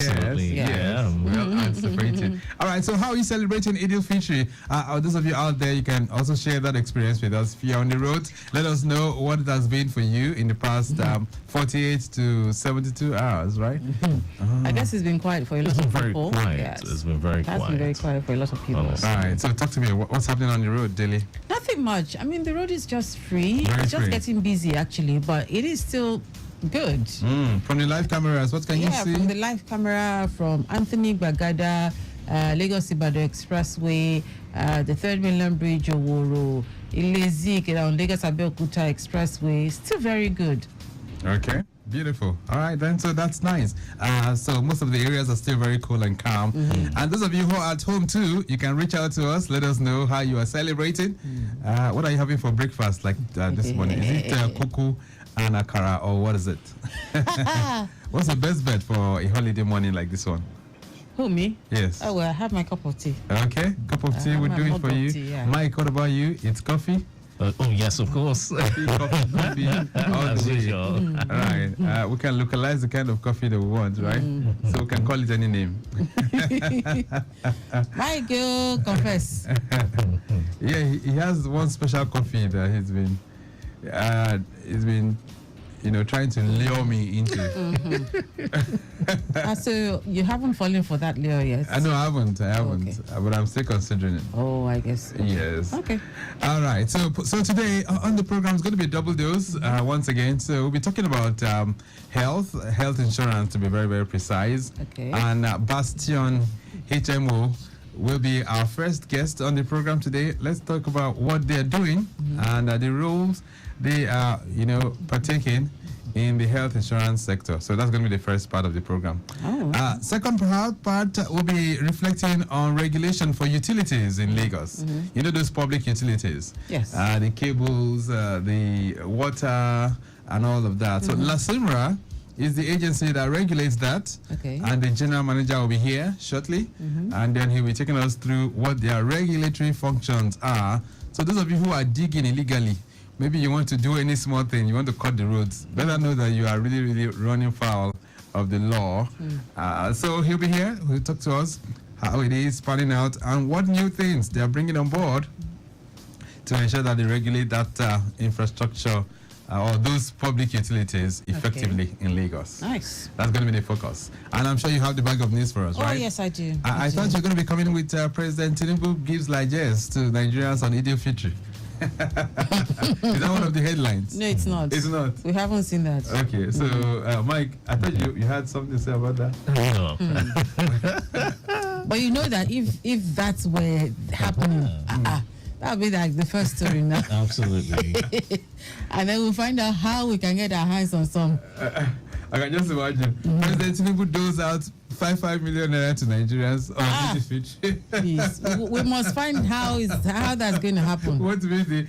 Absolutely. Yes. Yeah. Well anticipated. All right. So, how are you celebrating Eid al-Fitr? Those of you out there, you can also share that experience with us. If you're on the road, let us know what it has been for you in the past 48 to 72 hours, right? I guess it's been quiet for a lot of Very people. quiet. Yes. It's been very quiet. It's been very quiet for a lot of people. Honestly. All right. So, talk to me. What's happening on the road, Dilly? Nothing much. I mean, the road is just free. Very It's just free. getting busy, actually, but it is still good. From the live cameras, what can you see? From the live camera from Anthony Bagada, Lagos Ibadan Expressway, the 3rd Mainland Bridge, Oworo, Ilezik, on Lagos Abeokuta Expressway. Still very good. Okay, beautiful. All right, then, so that's nice. So most of the areas are still very cool and calm. And those of you who are at home too, you can reach out to us. Let us know how you are celebrating. What are you having for breakfast like this morning? Is it kuku and akara, or what is it? What's the best bet for a holiday morning like this one? Who, me? Yes. Oh, well, I have my cup of tea. Okay, cup of tea will do it for you. Tea, yeah. Mike, what about you? It's coffee? Oh, yes, of course. Coffee, all As the way. usual. All right. We can localize the kind of coffee that we want, right? So we can call it any name. Michael, confess. Yeah, he has one special coffee that he's been trying to lure me into. So you haven't fallen for that lure yet? I know I haven't, okay. but I'm still considering it. Oh, I guess. Yes. Okay. All right. So today on the program is going to be a double dose once again. So we'll be talking about health insurance to be very, very precise. Okay. And Bastion HMO will be our first guest on the program today. Let's talk about what they're doing and the roles they are, partaking in the health insurance sector. So that's going to be the first part of the program. Oh. Second part will be reflecting on regulation for utilities in Lagos. You know those public utilities? Yes. The cables, the water, and all of that. So LASIMRA is the agency that regulates that. Okay. And the general manager will be here shortly. And then he'll be taking us through what their regulatory functions are. So those of you who are digging illegally, maybe you want to do any small thing, you want to cut the roads, better know that you are really, really running foul of the law. So he'll be here, he'll talk to us how it is panning out and what new things they're bringing on board to ensure that they regulate that infrastructure or those public utilities effectively in Lagos. Nice. That's going to be the focus. And I'm sure you have the bag of news for us, right? Oh, yes, I do. I thought you were going to be coming with President Tinubu gives largesse to Nigerians on Eid al-Fitr. Is that one of the headlines? No, it's not. It's not. We haven't seen that. Okay, so Mike, I thought you had something to say about that. No. But you know that if that's where happening, that would be like the first story now. Absolutely. And then we'll find out how we can get our hands on some. I can just imagine. President Tinubu doles out 5 million naira to Nigerians on Eid al-Fitr. Please, we must find how that's going to happen. What will be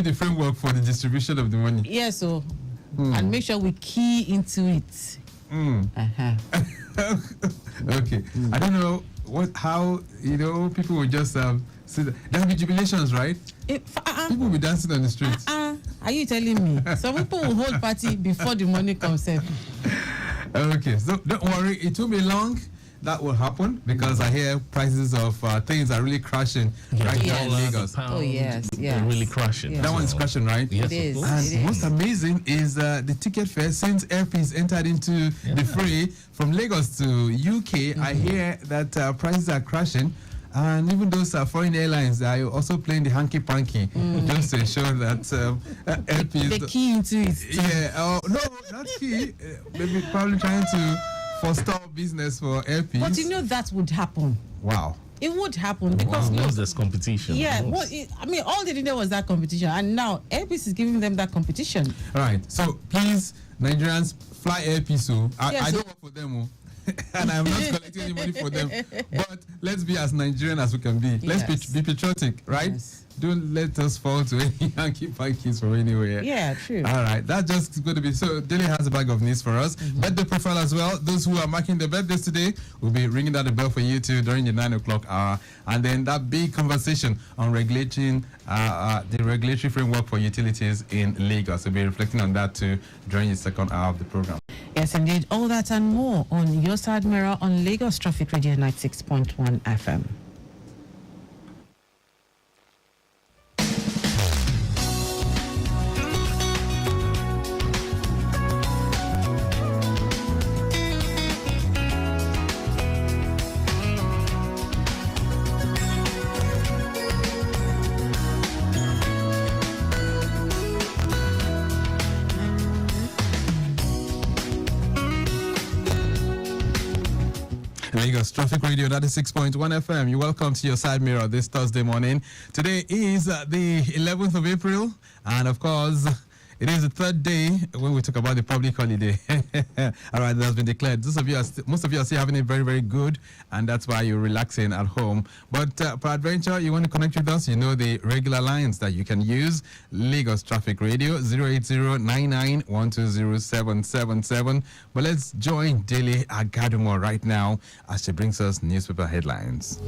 the framework for the distribution of the money? Yes, so and make sure we key into it. Okay. I don't know how people will just see that. There will be jubilations, right? People will be dancing on the streets. Are you telling me? Some people will hold party before the money comes in. Okay, so don't worry, it will be long. That will happen because I hear prices of things are really crashing right now in Lagos. Oh, yes. They're really crashing. Yes. That one's crashing, right? Yes, It is. of course. And most amazing is the ticket fare. Since Airpeace entered into the fray from Lagos to UK, I hear that prices are crashing. And even those foreign airlines are also playing the hanky-panky just to ensure that Airpeace... The key into it. Yeah, no, not key. Maybe probably trying to forestall business for Airpeace. But you know that would happen. Wow. It would happen because Once there's competition. yeah, all they needed was that competition, and now Airpeace is giving them that competition. All right, so please, Nigerians, fly Airpeace. I don't work for them. And I'm not collecting any money for them. But let's be as Nigerian as we can be. Let's be patriotic, right? Yes. don't let us fall to any hanky-pankies from anywhere. Yeah, true. All right, that's just going to be so. Daily has a bag of news for us. Birthday profile as well. Those who are marking their birthdays today will be ringing out the bell for you too during the 9 o'clock hour. And then that big conversation on regulating the regulatory framework for utilities in Lagos. We'll be reflecting on that too during the second hour of the program. Yes, indeed. All that and more on Your Side Mirror on Lagos Traffic Radio 96.1 FM. Lagos Traffic Radio 96.1 FM. You're welcome to Your Side Mirror this Thursday morning. Today is the 11th of April, and of course, it is the third day when we talk about the public holiday. All right, that has been declared. Most of you are still having it very, very good, and that's why you're relaxing at home. But peradventure, you want to connect with us, you know the regular lines that you can use. Lagos Traffic Radio 080-99-120-777. But let's join Daily Agadumo right now as she brings us newspaper headlines.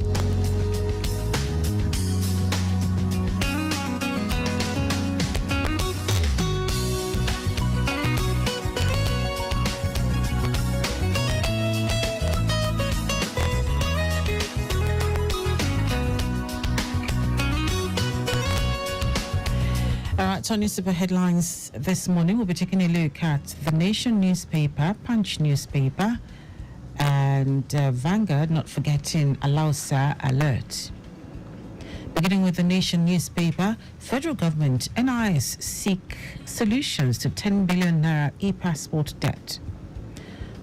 On newspaper headlines this morning, we'll be taking a look at the Nation newspaper, Punch newspaper, and Vanguard, not forgetting Alausa Alert. Beginning with the Nation newspaper, federal government, NIS seek solutions to 10 billion naira e-passport debt.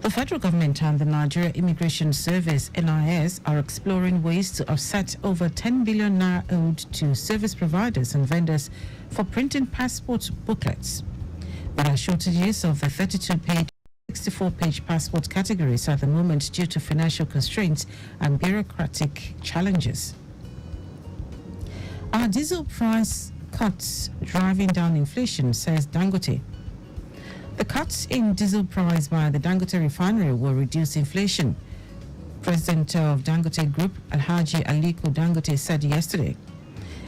The federal government and the Nigeria Immigration Service, NIS, are exploring ways to offset over 10 billion naira owed to service providers and vendors for printing passport booklets. There are shortages of the 32-page, 64-page passport categories at the moment due to financial constraints and bureaucratic challenges. Our diesel price cuts driving down inflation, says Dangote. The cuts in diesel price by the Dangote refinery will reduce inflation. President of Dangote Group, Alhaji Aliko Dangote, said yesterday.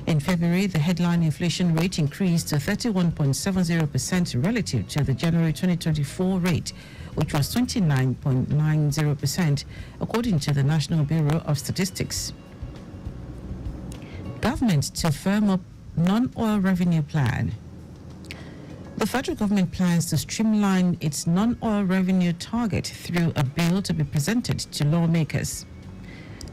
In February, the headline inflation rate increased to 31.70% relative to the January 2024 rate, which was 29.90%, according to the National Bureau of Statistics. Government to firm up non-oil revenue plan. The federal government plans to streamline its non-oil revenue target through a bill to be presented to lawmakers.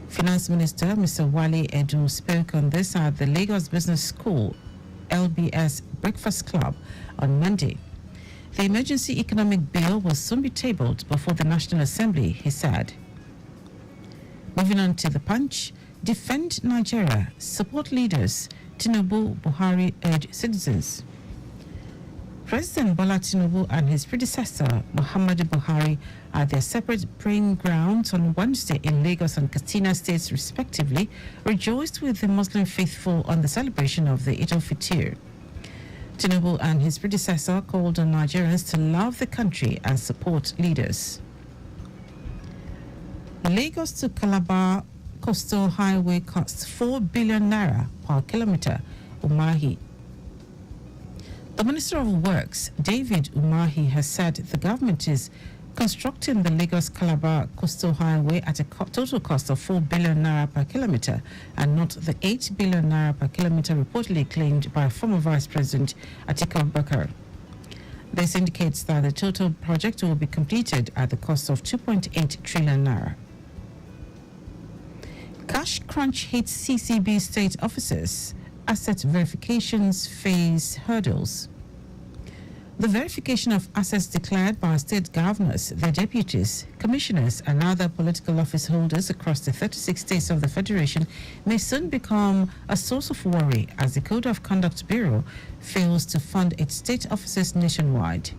Finance Minister Mr. Wale Edu spoke on this at the Lagos Business School LBS Breakfast Club on Monday. The emergency economic bill will soon be tabled before the National Assembly, he said. Moving on to the Punch, defend Nigeria, support leaders, Tinubu Buhari urge citizens. President Bola Tinubu and his predecessor, Muhammadu Buhari, at their separate praying grounds on Wednesday in Lagos and Katsina states, respectively, rejoiced with the Muslim faithful on the celebration of the Eid al-Fitr. Tinubu and his predecessor called on Nigerians to love the country and support leaders. Lagos to Calabar coastal highway costs 4 billion naira per kilometer, Umahi. The Minister of Works, David Umahi, has said the government is constructing the Lagos-Calabar coastal highway at a total cost of 4 billion naira per kilometer and not the 8 billion naira per kilometer reportedly claimed by former Vice President Atiku Abubakar. This indicates that the total project will be completed at the cost of 2.8 trillion naira. Cash crunch hits CCB state officers. Asset verifications face hurdles. The verification of assets declared by state governors, their deputies, commissioners, and other political office holders across the 36 states of the Federation may soon become a source of worry as the Code of Conduct Bureau fails to fund its state offices nationwide.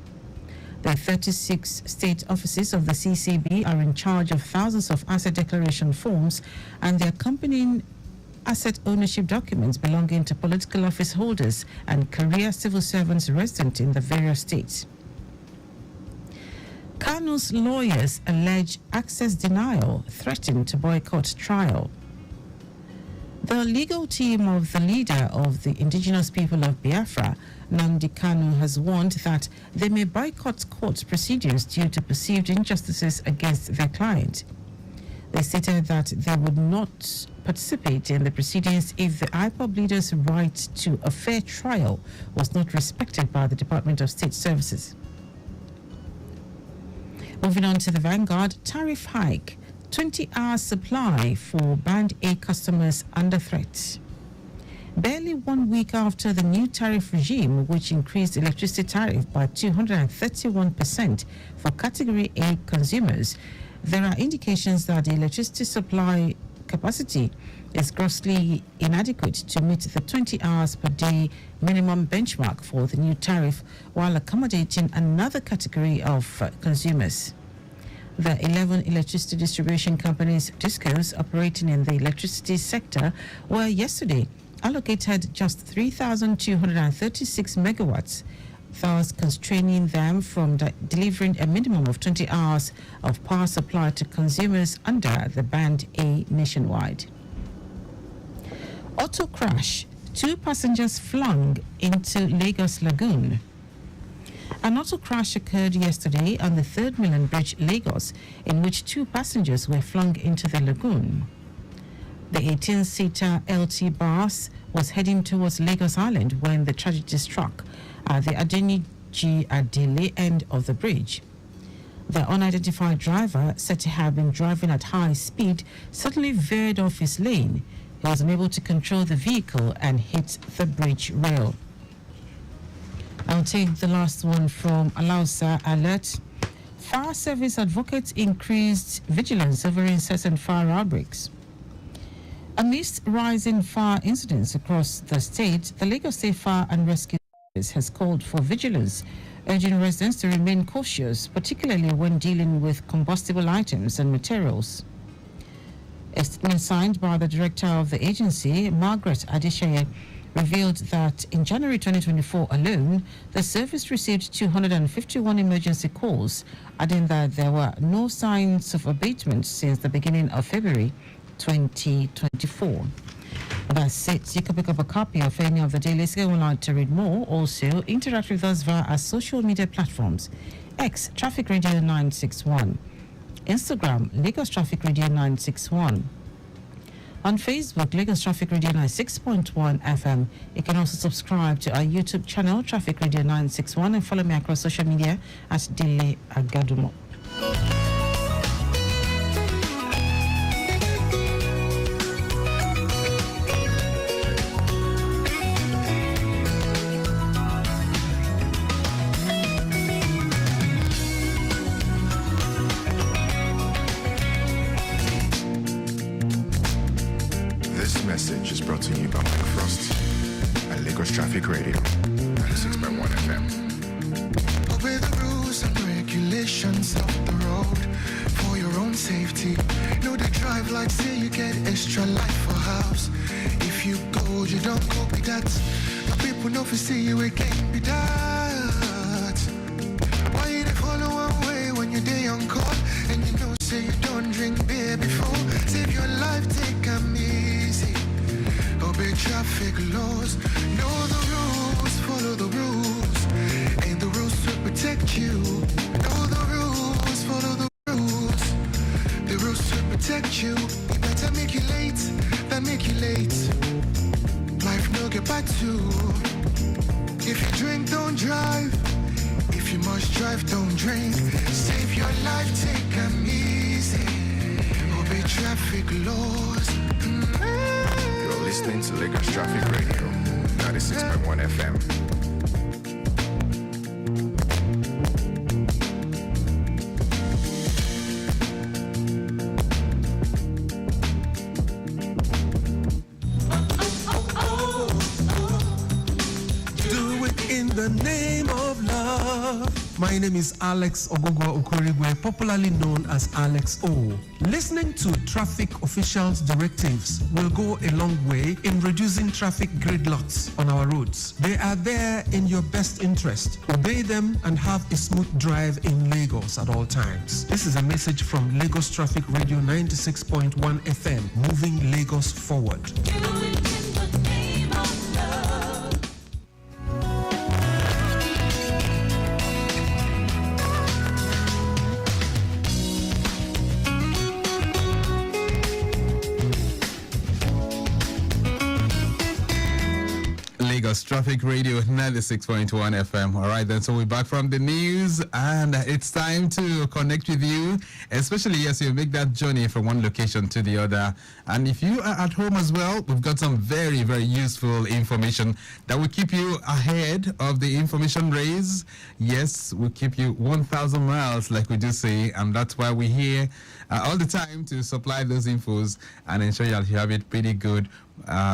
The 36 state offices of the CCB are in charge of thousands of asset declaration forms and the accompanying asset ownership documents belonging to political office holders and career civil servants resident in the various states. Kanu's lawyers allege access denial threatened to boycott trial. The legal team of the leader of the indigenous people of Biafra, Nnamdi Kanu, has warned that they may boycott court proceedings due to perceived injustices against their client. They stated that they would not participate in the proceedings if the IPOB leader's right to a fair trial was not respected by the Department of State Services. Moving on to the Vanguard, tariff hike, 20-hour supply for Band A customers under threat. Barely 1 week after the new tariff regime, which increased electricity tariff by 231% for Category A consumers, there are indications that the electricity supply capacity is grossly inadequate to meet the 20 hours per day minimum benchmark for the new tariff, while accommodating another category of consumers. The 11 electricity distribution companies, DISCOs, operating in the electricity sector were yesterday allocated just 3,236 megawatts, thus constraining them from delivering a minimum of 20 hours of power supply to consumers under the Band A nationwide. Auto crash, 2 passengers flung into Lagos Lagoon. An auto crash occurred yesterday on the 3rd Mainland Bridge, Lagos, in which 2 passengers were flung into the lagoon. The 18-seater LT bus was heading towards Lagos Island when the tragedy struck at the Adeniji Adele end of the bridge. The unidentified driver, said to have been driving at high speed, suddenly veered off his lane. He was unable to control the vehicle and hit the bridge rail. I'll take the last one from Alausa Alert. Fire service advocates increased vigilance over incessant fire outbreaks. Amidst rising fire incidents across the state, the Lagos State Fire and Rescue Service has called for vigilance, urging residents to remain cautious, particularly when dealing with combustible items and materials. A statement signed by the director of the agency, Margaret Adeshaye, revealed that in January 2024 alone, the service received 251 emergency calls, adding that there were no signs of abatement since the beginning of February 2024. That's it. You can pick up a copy of any of the dailies. If you would like to read more, also interact with us via our social media platforms. X, Traffic Radio 961. Instagram, Lagos Traffic Radio 961. On Facebook, Lagos Traffic Radio 96.1 FM. You can also subscribe to our YouTube channel, Traffic Radio 961, and follow me across social media at Dele Agadumo. Message is brought to you by Mike Frost and Lagos Traffic Radio 96.1 FM. Obey the rules and regulations of the road for your own safety. Know the drive like say you get extra life for house. If you go, you don't go be that. The people know if you see you again be that. Why you dey follow one way when you day on call and you know say you don't drink beer before? Save your life, take a easy. Obey traffic laws, know the rules, follow the rules, and the rules will protect you. Know the rules, follow the rules will protect you. You better make you late, than make you late. Life no get back to. If you drink, don't drive. If you must drive, don't drink. Save your life, take them easy. Obey traffic laws. You're listening to Lagos Traffic Radio 96.1 FM. Do it in the name of love. My My name is Alex Ogogwa Okorigwe, popularly known as Alex O. Listening to traffic officials' directives will go a long way in reducing traffic gridlocks on our roads. They are there in your best interest. Obey them and have a smooth drive in Lagos at all times. This is a message from Lagos Traffic Radio 96.1 FM, moving Lagos forward. Lagos Traffic Radio 96.1 FM. All right, then, so we're back from the news, and it's time to connect with you, especially as you make that journey from one location to the other. And if you are at home as well, we've got some very, very useful information that will keep you ahead of the information race. Yes, we'll keep you 1,000 miles, like we do say, and that's why we're here all the time to supply those infos and ensure you have it pretty good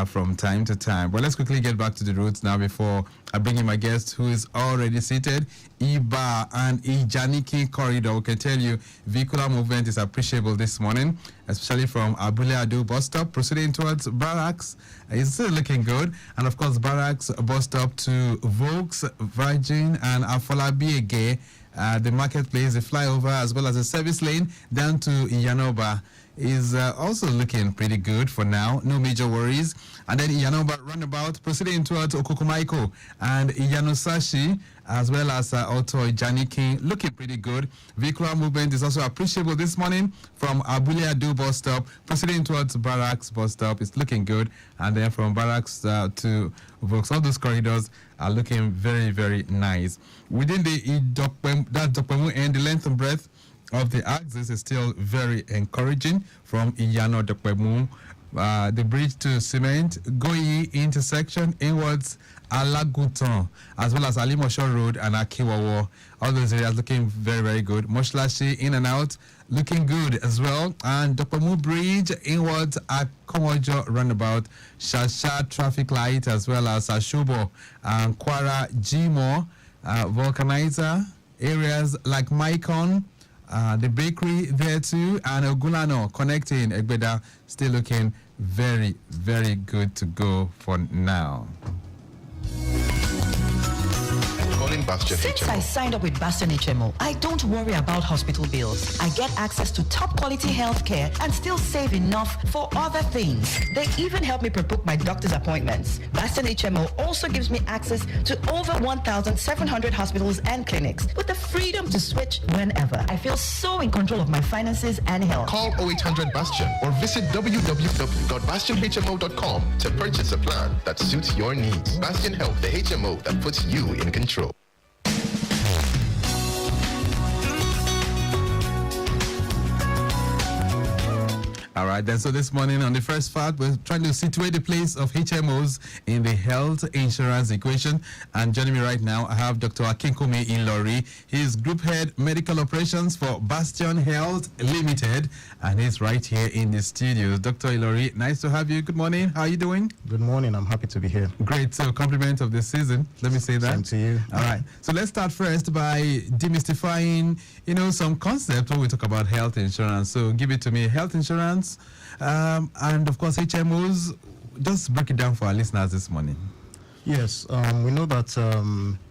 from time to time. But let's quickly get back to the routes now before I bring in my guest who is already seated. Iba and Ijaniki corridor, we can tell you vehicular movement is appreciable this morning, especially from Abule Ado bus stop proceeding towards Barracks. It's still looking good. And of course, Barracks bus stop to Vokes, Virgin and Afolabi the marketplace, the flyover, as well as the service lane down to Iyanoba is also looking pretty good for now. No major worries. And then Iyanoba roundabout proceeding towards Okokomaiko and Iyanosashi, as well as Auto Janiki, looking pretty good. Vehicular movement is also appreciable this morning from Abule Ado bus stop proceeding towards Barracks bus stop. It's looking good. And then from Barracks to Vokes, all those corridors are looking very, very nice. Within the Dokpemu end, the length and breadth of the axis is still very encouraging from Iyano Dokpemu. The bridge to Cement, Goyi intersection inwards Alaguton, as well as Alimosho Road and Akiwawo. All those areas looking very, very good. Moshlashi in and out, looking good as well. And Dokpemu Bridge inwards Akomojo roundabout, Shasha traffic light, as well as Ashubo and Kwara Jimo, Vulcanizer areas like Maikon, the bakery there too, and Ogulano connecting Egbeda, still looking very, very good to go for now. Since I signed up with Bastion HMO, I don't worry about hospital bills. I get access to top quality healthcare and still save enough for other things. They even help me pre-book my doctor's appointments. Bastion HMO also gives me access to over 1,700 hospitals and clinics with the freedom to switch whenever. I feel so in control of my finances and health. Call 0800 Bastion or visit www.bastionhmo.com to purchase a plan that suits your needs. Bastion Health, the HMO that puts you in control. All right, then, so this morning on the first part, we're trying to situate the place of HMOs in the health insurance equation. And joining me right now, I have Dr. Akinkumi Ilori. He's Group Head Medical Operations for Bastion Health Limited, and he's right here in the studio. Dr. Ilori, nice to have you. Good morning. How are you doing? Good morning. I'm happy to be here. Great. So, compliment of the season. Let me say that. Same to you. All right. So, let's start first by demystifying, some concept when we talk about health insurance. So, give it to me. Health insurance. And of course HMOs, just break it down for our listeners this morning. Yes, we know that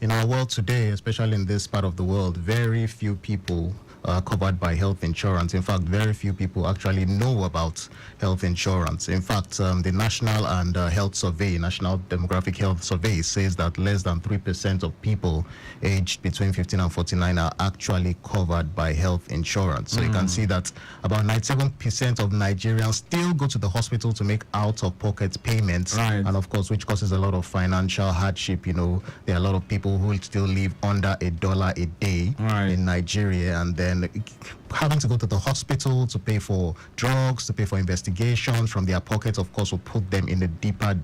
in our world today, especially in this part of the world, very few people are covered by health insurance. In fact, very few people actually know about health insurance. In fact, the National and Health Survey, National Demographic Health Survey, says that less than 3% of people aged between 15 and 49 are actually covered by health insurance. So you can see that about 97% of Nigerians still go to the hospital to make out-of-pocket payments, right. And of course, which causes a lot of financial hardship. There are a lot of people who still live under $1 a day, right, in Nigeria, and then having to go to the hospital to pay for drugs, to pay for investigations from their pockets, of course, will put them in a deeper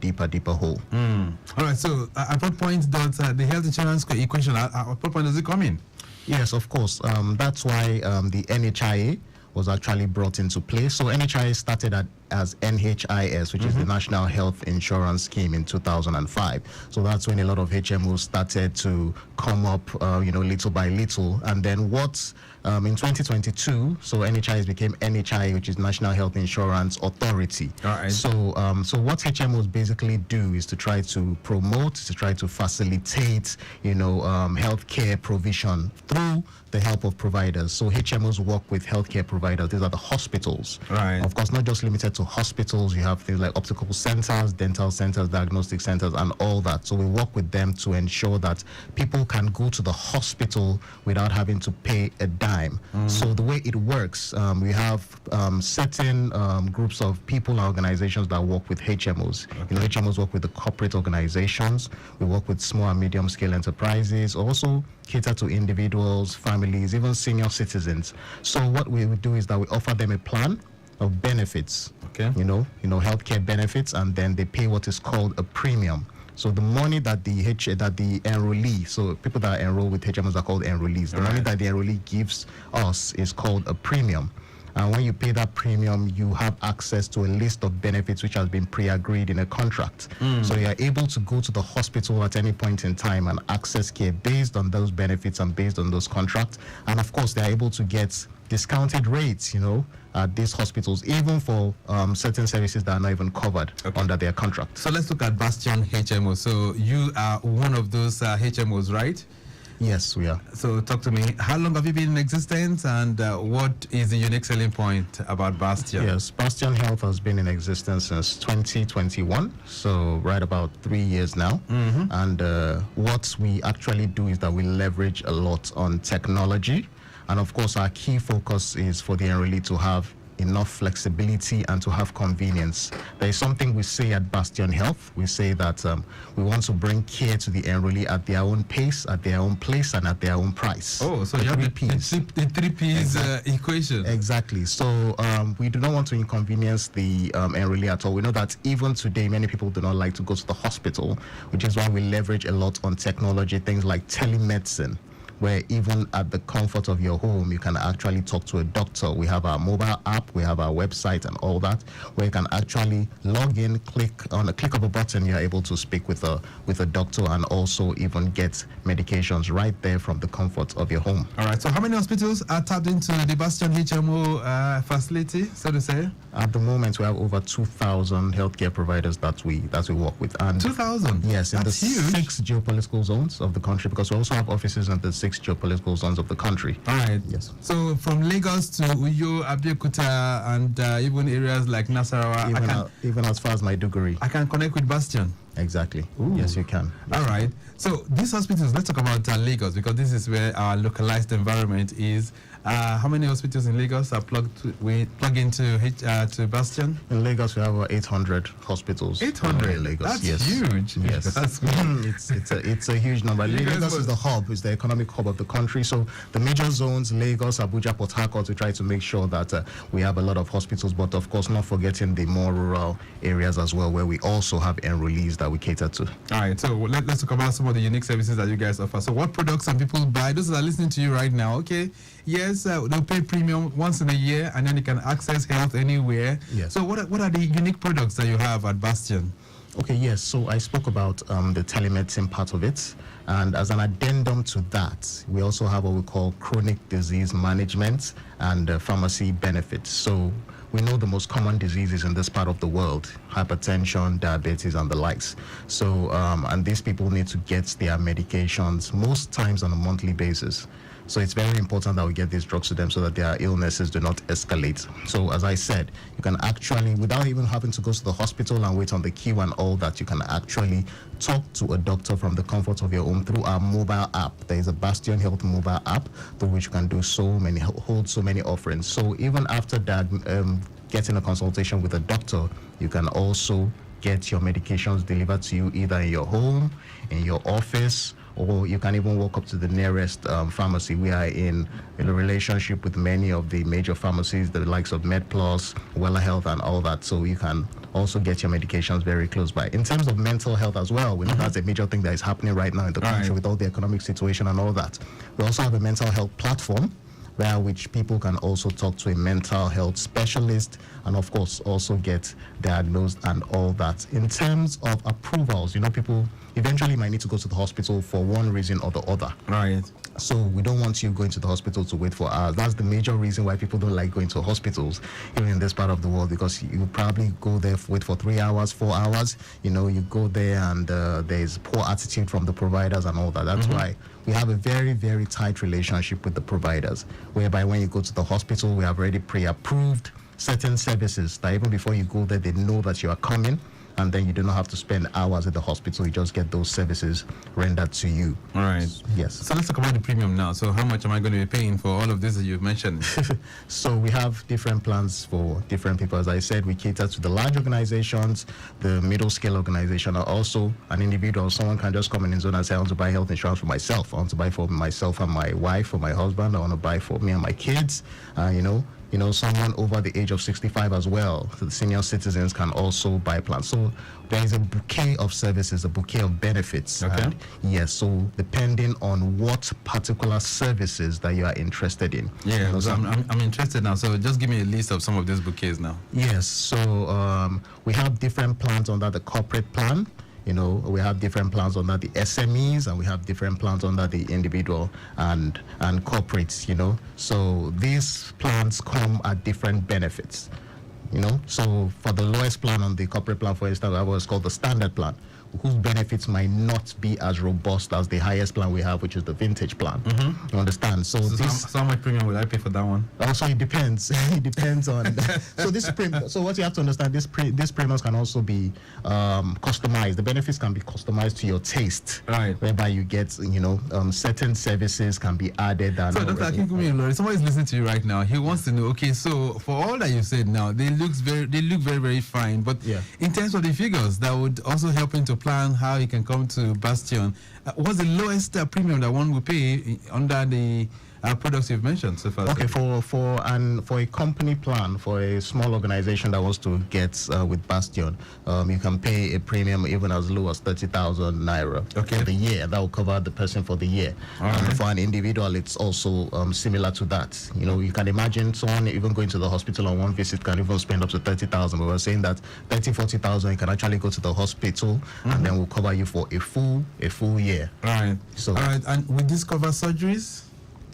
hole. All right, so at what point does the health insurance equation, at what point does it come in? Yes, of course. That's why the NHIA was actually brought into play. So NHIA started as NHIS, which is the National Health Insurance Scheme in 2005. So that's when a lot of HMOs started to come up, little by little. And then in 2022, so NHIS became NHI, which is National Health Insurance Authority. All right. So what HMOs basically do is to try to promote, to try to facilitate, healthcare provision through the help of providers. So HMOs work with healthcare providers. These are the hospitals. Right. Of course, not just limited to hospitals. You have things like optical centers, dental centers, diagnostic centers, and all that. So we work with them to ensure that people can go to the hospital without having to pay a dime. So the way it works, we have certain groups of people and organizations that work with HMOs. Okay. HMOs work with the corporate organizations. We work with small and medium scale enterprises. Also cater to individuals, families, even senior citizens. So what we would do is that we offer them a plan of benefits. Okay. Healthcare benefits, and then they pay what is called a premium. So the money that the enrollee, so people that enroll with HMOs are called enrollees. The money that the enrollee gives us is called a premium. And when you pay that premium, you have access to a list of benefits which has been pre-agreed in a contract. So you are able to go to the hospital at any point in time and access care based on those benefits and based on those contracts. And of course, they are able to get discounted rates, at these hospitals, even for certain services that are not even covered under their contract. So let's look at Bastion HMO. So you are one of those HMOs, right? Yes, we are. So talk to me. How long have you been in existence, and what is the unique selling point about Bastion? Yes, Bastion Health has been in existence since 2021, so right about 3 years now. And what we actually do is that we leverage a lot on technology. And of course, our key focus is for the enrollee to have enough flexibility and to have convenience. There is something we say at Bastion Health. We say that we want to bring care to the enrollee at their own pace, at their own place, and at their own price. Oh, so you have the 3 P's equation. Exactly. So we do not want to inconvenience the enrollee at all. We know that even today, many people do not like to go to the hospital, which is why we leverage a lot on technology, things like telemedicine, where even at the comfort of your home, you can actually talk to a doctor. We have our mobile app, we have our website and all that, where you can actually log in, click on a click of a button, you're able to speak with a doctor and also even get medications right there from the comfort of your home. All right, so how many hospitals are tapped into the Bastion HMO facility, so to say? At the moment, we have over 2,000 healthcare providers that we work with. And 2,000? Yes, in that's the huge. 6 geopolitical zones of the country, because we also have offices in the 6 geopolitical zones of the country. All right. Yes. So from Lagos to Uyo, Abeokuta, and even areas like Nasarawa, Even as far as Maiduguri. I can connect with Bastion. Exactly. Ooh. Yes, you can. All right. So these hospitals, let's talk about Lagos, because this is where our localized environment is. How many hospitals in Lagos are plug into to Bastion? In Lagos, we have over 800 hospitals. 800 in Lagos. That's yes. huge. Yes, That's it's a huge number. Lagos Lagos is the hub, is the economic hub of the country. So the major zones, Lagos, Abuja, Port Harcourt, we try to make sure that we have a lot of hospitals, but of course not forgetting the more rural areas as well, where we also have enrollees that we cater to. All right, so let's talk about some of the unique services that you guys offer. So what products can people buy? Those that are listening to you right now, okay, yes, they'll pay premium once in a year, and then you can access health anywhere. Yes. So what are the unique products that you have at Bastion? Okay, yes. So I spoke about the telemedicine part of it. And as an addendum to that, we also have what we call chronic disease management and pharmacy benefits. So we know the most common diseases in this part of the world: hypertension, diabetes, and the likes. So, and these people need to get their medications most times on a monthly basis. So it's very important that we get these drugs to them so that their illnesses do not escalate. So as I said, you can actually, without even having to go to the hospital and wait on the queue and all that, you can actually talk to a doctor from the comfort of your home through our mobile app. There is a Bastion Health mobile app through which you can do hold so many offerings. So even after that, getting a consultation with a doctor, you can also get your medications delivered to you either in your home, in your office, or you can even walk up to the nearest pharmacy. We are in a relationship with many of the major pharmacies, the likes of MedPlus, Wella Health, and all that. So you can also get your medications very close by. In terms of mental health as well, we know that's a major thing that is happening right now in the country with all the economic situation and all that. We also have a mental health platform. via which people can also talk to a mental health specialist and of course also get diagnosed and all that. In terms of approvals, people eventually might need to go to the hospital for one reason or the other. Right. So we don't want you going to the hospital to wait for hours. That's the major reason why people don't like going to hospitals even in this part of the world, because you probably go there, wait for 3 hours, 4 hours. You go there and there's poor attitude from the providers and all that. That's why we have a very, very tight relationship with the providers, whereby when you go to the hospital, we have already pre-approved certain services that even before you go there, they know that you are coming, and then you do not have to spend hours at the hospital. You just get those services rendered to you. All right. Yes. So let's talk about the premium now. So how much am I going to be paying for all of this that you've mentioned? So we have different plans for different people. As I said, we cater to the large organizations, the middle scale organization, or also an individual. Someone can just come in his zone and say, I want to buy health insurance for myself. I want to buy for myself and my wife, for my husband. I want to buy for me and my kids. Someone over the age of 65 as well. So the senior citizens can also buy plans. So there is a bouquet of services, a bouquet of benefits. Okay. And yes, so depending on what particular services that you are interested in. Yeah, so I'm interested now. So just give me a list of some of these bouquets now. Yes, so we have different plans under the corporate plan. We have different plans under the SMEs, and we have different plans under the individual and corporates, So these plans come at different benefits, So for the lowest plan on the corporate plan, for instance, we have what's called the standard plan, whose benefits might not be as robust as the highest plan we have, which is the vintage plan. You understand? So how much premium will I pay for that one? Also, it depends. It depends on. So what you have to understand, these premiums can also be customized. The benefits can be customized to your taste, right? Whereby you get, certain services can be added. And so, Dr. Akinkunmi, somebody is listening to you right now. He wants to know. Okay, so for all that you said now, they look very, very fine. But in terms of the figures, that would also help him to plan how he can come to Bastion. What's the lowest premium that one will pay under the products you've mentioned so far? Okay, for a company plan, for a small organization that wants to get with Bastion, you can pay a premium even as low as 30,000 naira for the year. That will cover the person for the year. For an individual, it's also similar to that. You can imagine someone even going to the hospital on one visit can even spend up to 30,000. But we're saying that 40,000, you can actually go to the hospital, and then we'll cover you for a full year. Right. So, all right. And will this cover surgeries?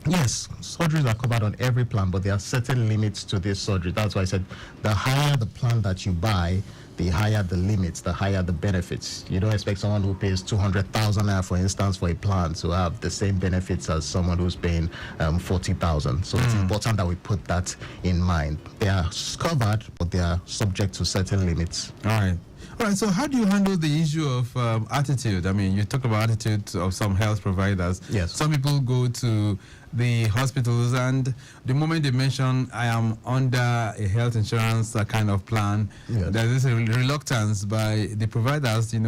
Yes, surgeries are covered on every plan, but there are certain limits to this surgery. That's why I said the higher the plan that you buy, the higher the limits, the higher the benefits. You don't expect someone who pays 200,000 naira, for instance, for a plan to have the same benefits as someone who's paying 40,000. So it's important that we put that in mind. They are covered, but they are subject to certain limits. All right. All right, so how do you handle the issue of attitude? I mean, you talk about attitude of some health providers. Yes. Some people go to the hospitals, and the moment they mention, I am under a health insurance kind of plan, there's this reluctance by the providers, to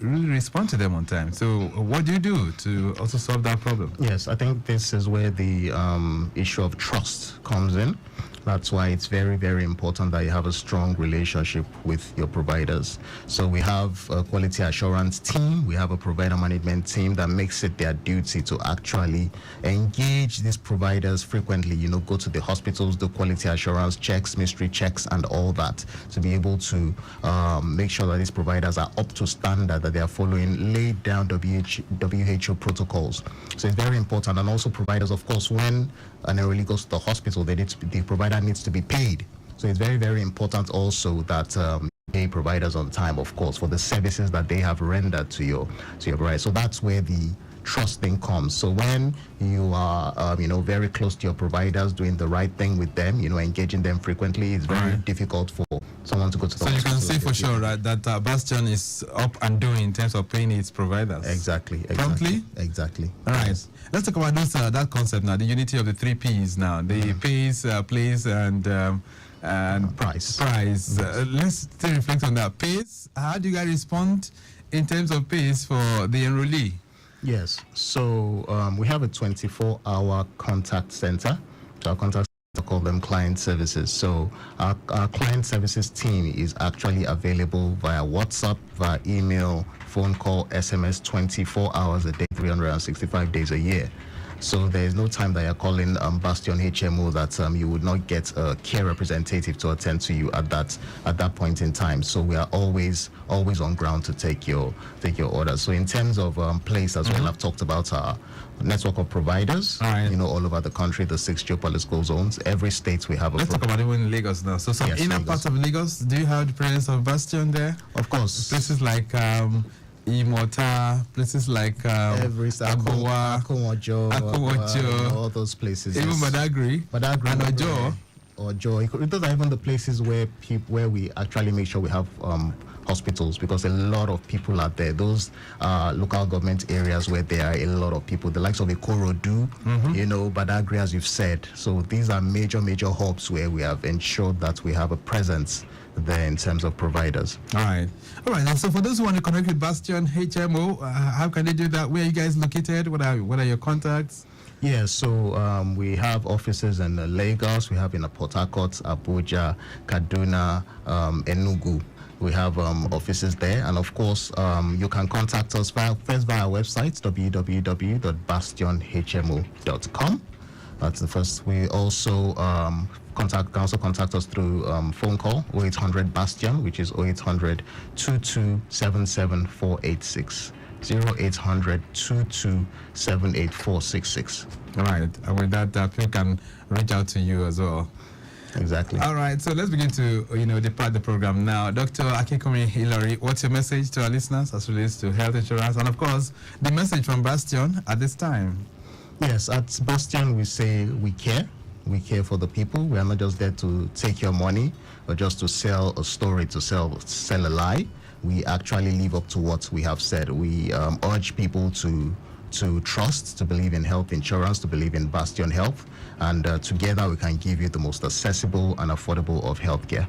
really respond to them on time. So what do you do to also solve that problem? Yes, I think this is where the issue of trust comes in. That's why it's very, very important that you have a strong relationship with your providers. So we have a quality assurance team. We have a provider management team that makes it their duty to actually engage these providers frequently, go to the hospitals, do quality assurance checks, mystery checks, and all that, to be able to make sure that these providers are up to standard, that they are following laid down WHO protocols. So it's very important. And also providers, of course, when an enrollee goes to the hospital, the provider needs to be paid. So it's very, very important also that pay providers on time, of course, for the services that they have rendered to your provider. So that's where the trust thing comes. So when you are, very close to your providers, doing the right thing with them, engaging them frequently, it's very difficult for someone to go to the hospital. So you can say for sure, right, that Bastion is up and doing in terms of paying its providers. Exactly. Promptly? Exactly. All right. Let's talk about that concept now, the unity of the 3 Ps now, the pays, place, and price. Let's still reflect on that. Pays, how do you guys respond in terms of pays for the enrollee? Yes, so we have a 24-hour contact center. So our contact center, call them client services. So our client services team is actually available via WhatsApp, via email, phone call, SMS, 24 hours a day, 365 days a year. So there is no time that you're calling Bastion HMO that you would not get a care representative to attend to you at that point in time. So we are always on ground to take your orders. So in terms of place as well, I've talked about our network of providers, all over the country, the 6 geopolitical zones. Every state we have a Let's talk about even Lagos now. So some inner parts of Lagos, do you have the presence of Bastion there? Of course. Places like Imota, places like Akowa, all those places. Even Badagry and Ojo. Those are even the places where we actually make sure we have hospitals, because a lot of people are there. Those local government areas where there are a lot of people, the likes of Ikorodu, Badagry, as you've said. So these are major hubs where we have ensured that we have a presence there in terms of providers. All right. And so for those who want to connect with Bastion HMO, how can they do that? Where are you guys located? What are your contacts? Yeah, so we have offices in Lagos, we have in Port Harcourt, Abuja, Kaduna, Enugu. We have offices there, and of course, you can contact us via our website, www.bastionhmo.com. That's the first. We also contact us through phone call 0800 Bastion, which is 0800 2277486. 0800 2278466. All right, and with that, people can reach out to you as well. Exactly. All right, so let's begin to depart the program now. Dr. Akinkunmi Ilori, what's your message to our listeners as relates to health insurance, and of course the message from Bastion at this time? Yes, at Bastion we say we care. We care for the people. We are not just there to take your money or just to sell a story, to sell a lie. We actually live up to what we have said. We urge people to trust, to believe in health insurance, to believe in Bastion Health, and together we can give you the most accessible and affordable of healthcare.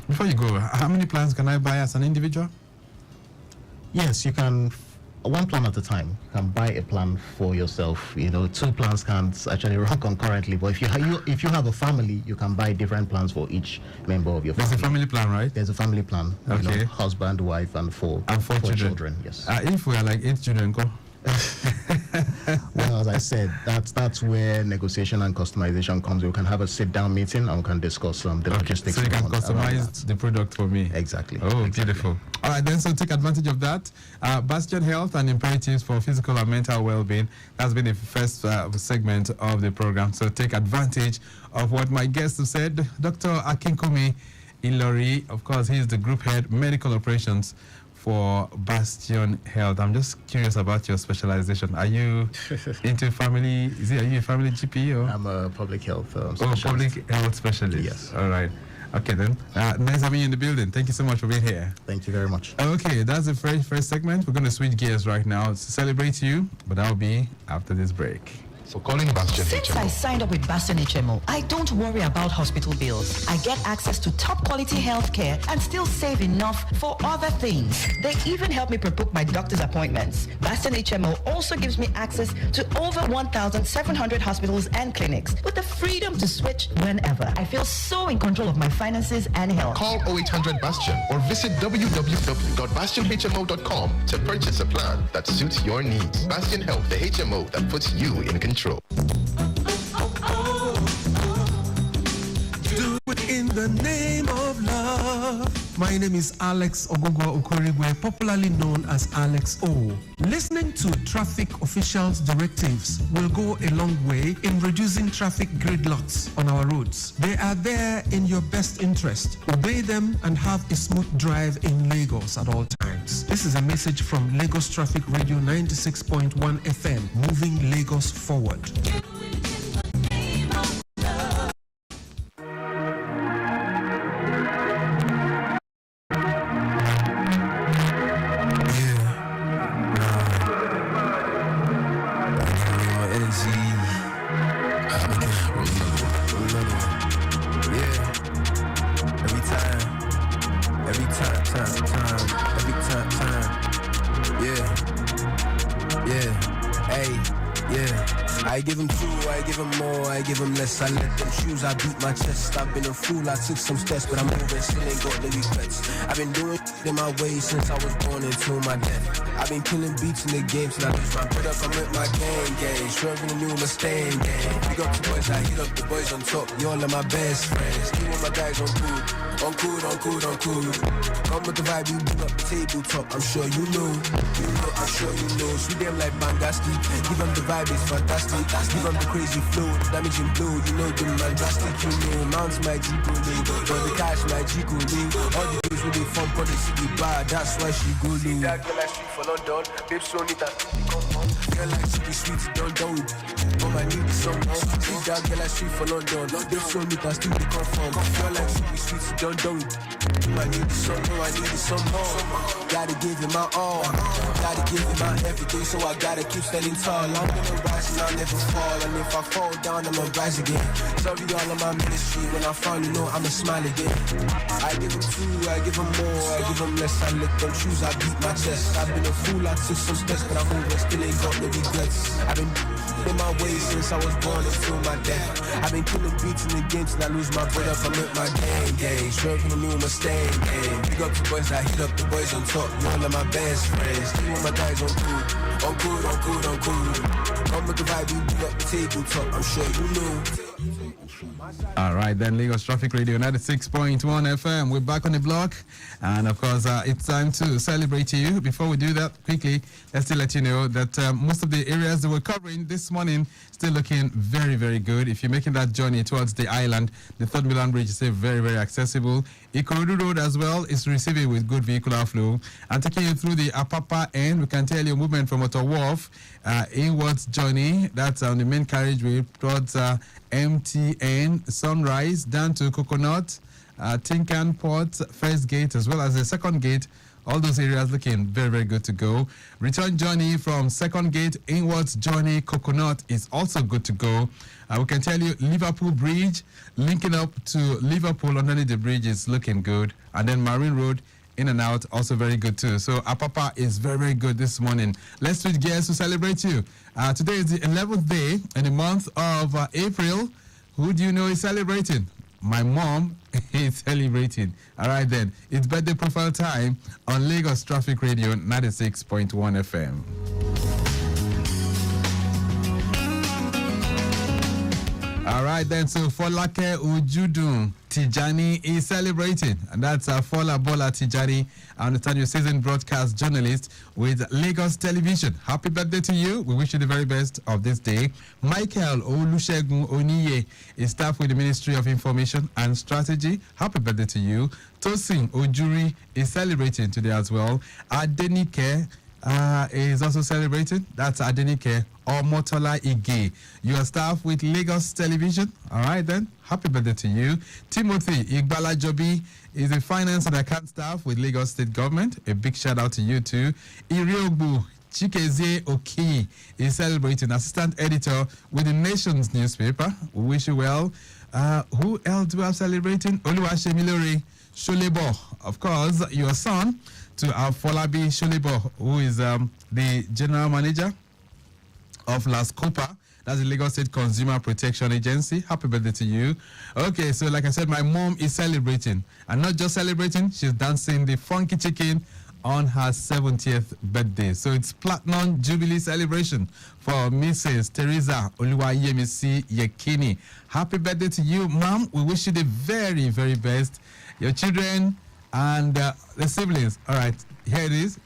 Before you go, how many plans can I buy as an individual? Yes, you can. One plan at a time. You can buy a plan for yourself. 2 plans can't actually run concurrently. But if you have a family, you can buy different plans for each member of your family. There's a family plan, right? There's a family plan. Okay. Husband, wife, and four children. Yes. If we are like 8 children, go. Well, as I said, that's where negotiation and customization comes. We can have a sit-down meeting and we can discuss the logistics. So you can customize the product for me. Exactly. Oh, exactly. Beautiful. All right, then, so take advantage of that. Bastion Health and Imperatives for Physical and Mental Well-being. That's been the first segment of the program. So take advantage of what my guests have said. Dr. Akinkunmi Ilori, of course, he is the Group Head Medical Operations for Bastion Health. I'm just curious about your specialization. Are you into family? Are you a family GP or? I'm a public health specialist. Public health specialist. Yes. All right. Okay then. Nice having you in the building. Thank you so much for being here. Thank you very much. Okay, that's the first segment. We're going to switch gears right now to celebrate you, but that'll be after this break. For calling Bastion Since HMO. I signed up with Bastion HMO, I don't worry about hospital bills. I get access to top quality health care and still save enough for other things. They even help me pre-book my doctor's appointments. Bastion HMO also gives me access to over 1,700 hospitals and clinics with the freedom to switch whenever. I feel so in control of my finances and health. Call 0800 Bastion or visit www.bastionhmo.com to purchase a plan that suits your needs. Bastion Health, the HMO that puts you in control. Do it in the name of love. My name is Alex Okorigwe, popularly known as Alex O. Listening to traffic officials' directives will go a long way in reducing traffic gridlocks on our roads. They are there in your best interest. Obey them and have a smooth drive in Lagos at all times. This is a message from Lagos Traffic Radio 96.1 FM, moving Lagos forward. I give them two, I give them more, I give them less. I let them choose, I beat my chest. I've been a fool, I took some steps, but I'm moving, still ain't got no regrets. I've been doing in my way since I was born until my death. I've been killing beats in the game till I lose my bread up. I'm with my gang. Swerving the new Mustang gang. Big up the boys, I hit up the boys on top. You all of my best friends. Keep all my guys on cool. On cool. Come with the vibe, you bring up the tabletop. I'm sure you know. I'm sure you know. Sweet them like Bangasti. Give them the vibe, it's fantastic. Give them the crazy flow, the damaging blow. You know the man drastic, you know. Mounts my G go lean. But the cash my G go lean. All the days when they fun, but they see the bar. That's why she go lean. That girl like street for London. Babe, so need that. Girl like she be sweet, don't. Oh, I need some more. See that girl like street for London. Babe, so need that still be confirmed. Girl like she be sweet, don't. I need some more, I need some more. Gotta give it my all. Gotta give it my everything, so I gotta keep standing tall. I'm gonna rise and I'll never fall. And if I fall down, I'ma rise again. Sorry all of my ministry, when I finally know I'ma smile again. I give them two, I give them more, I give them less. I let them choose, I beat my chest. I've been a fool, I took some steps, but I'm over, still ain't got no regrets. I've been in my way since I was born until my death. I've been killing beats in the game till I lose my bread up. I'm with my gang. Swerving the new Mustang gang. Big up the boys, I hit up the boys on top. You all of my best friends. Keep all my guys on cool. Come with the vibe, you bring up the tabletop. I'm sure you know. All right, then Lagos Traffic Radio 96.1 FM. We're back on the block. And of course, it's time to celebrate you. Before we do that, quickly, let's still let you know that most of the areas that we're covering this morning still looking very, very good. If you're making that journey towards the island, the Third Milan Bridge is still very, very accessible. Ikorodu Road as well is receiving with good vehicular flow. And taking you through the Apapa end, we can tell you movement from Otter Wharf inwards journey. That's on the main carriageway towards MTN Sunrise down to Coconut, Tinkan Port, First Gate, as well as the Second Gate. All those areas looking very, very good to go. Return journey from Second Gate inwards journey Coconut is also good to go. We can tell you Liverpool Bridge linking up to Liverpool underneath the bridge is looking good. And then Marine Road in and out also very good too. So Apapa is very, very good this morning. Let's switch gears to celebrate you. Today is the 11th day in the month of April. Who do you know is celebrating? My mom is celebrating. All right then, it's birthday profile time on Lagos Traffic Radio 96.1 FM. All right then, so Folake Ujudun Tijani is celebrating, and that's Fola Bola Tijani. I understand you're a seasoned broadcast journalist with Lagos Television. Happy birthday to you. We wish you the very best of this day. Michael Olusegun Oniye is staff with the Ministry of Information and Strategy. Happy birthday to you. Tosin Ojuri is celebrating today as well. Adenike is also celebrating. That's Adenike Omotola Ige. You are staff with Lagos Television. All right then. Happy birthday to you. Timothy Igbala Jobi is a finance and account staff with Lagos State Government. A big shout out to you too. Iriogbu Chikezie Oki is celebrating, assistant editor with the Nation's newspaper. We wish you well. Who else do we have celebrating? Oluwashemilore Sholebo, of course, your son to Folabi Sholebo, who is the general manager of Las Copa. That's the Lagos State Consumer Protection Agency. Happy birthday to you. Okay, so like I said, my mom is celebrating. And not just celebrating, she's dancing the funky chicken on her 70th birthday. So it's Platinum Jubilee celebration for Mrs. Teresa Oluwayemisi Yekini. Happy birthday to you, Mom. We wish you the very, very best. Your children and the siblings. All right, here it is.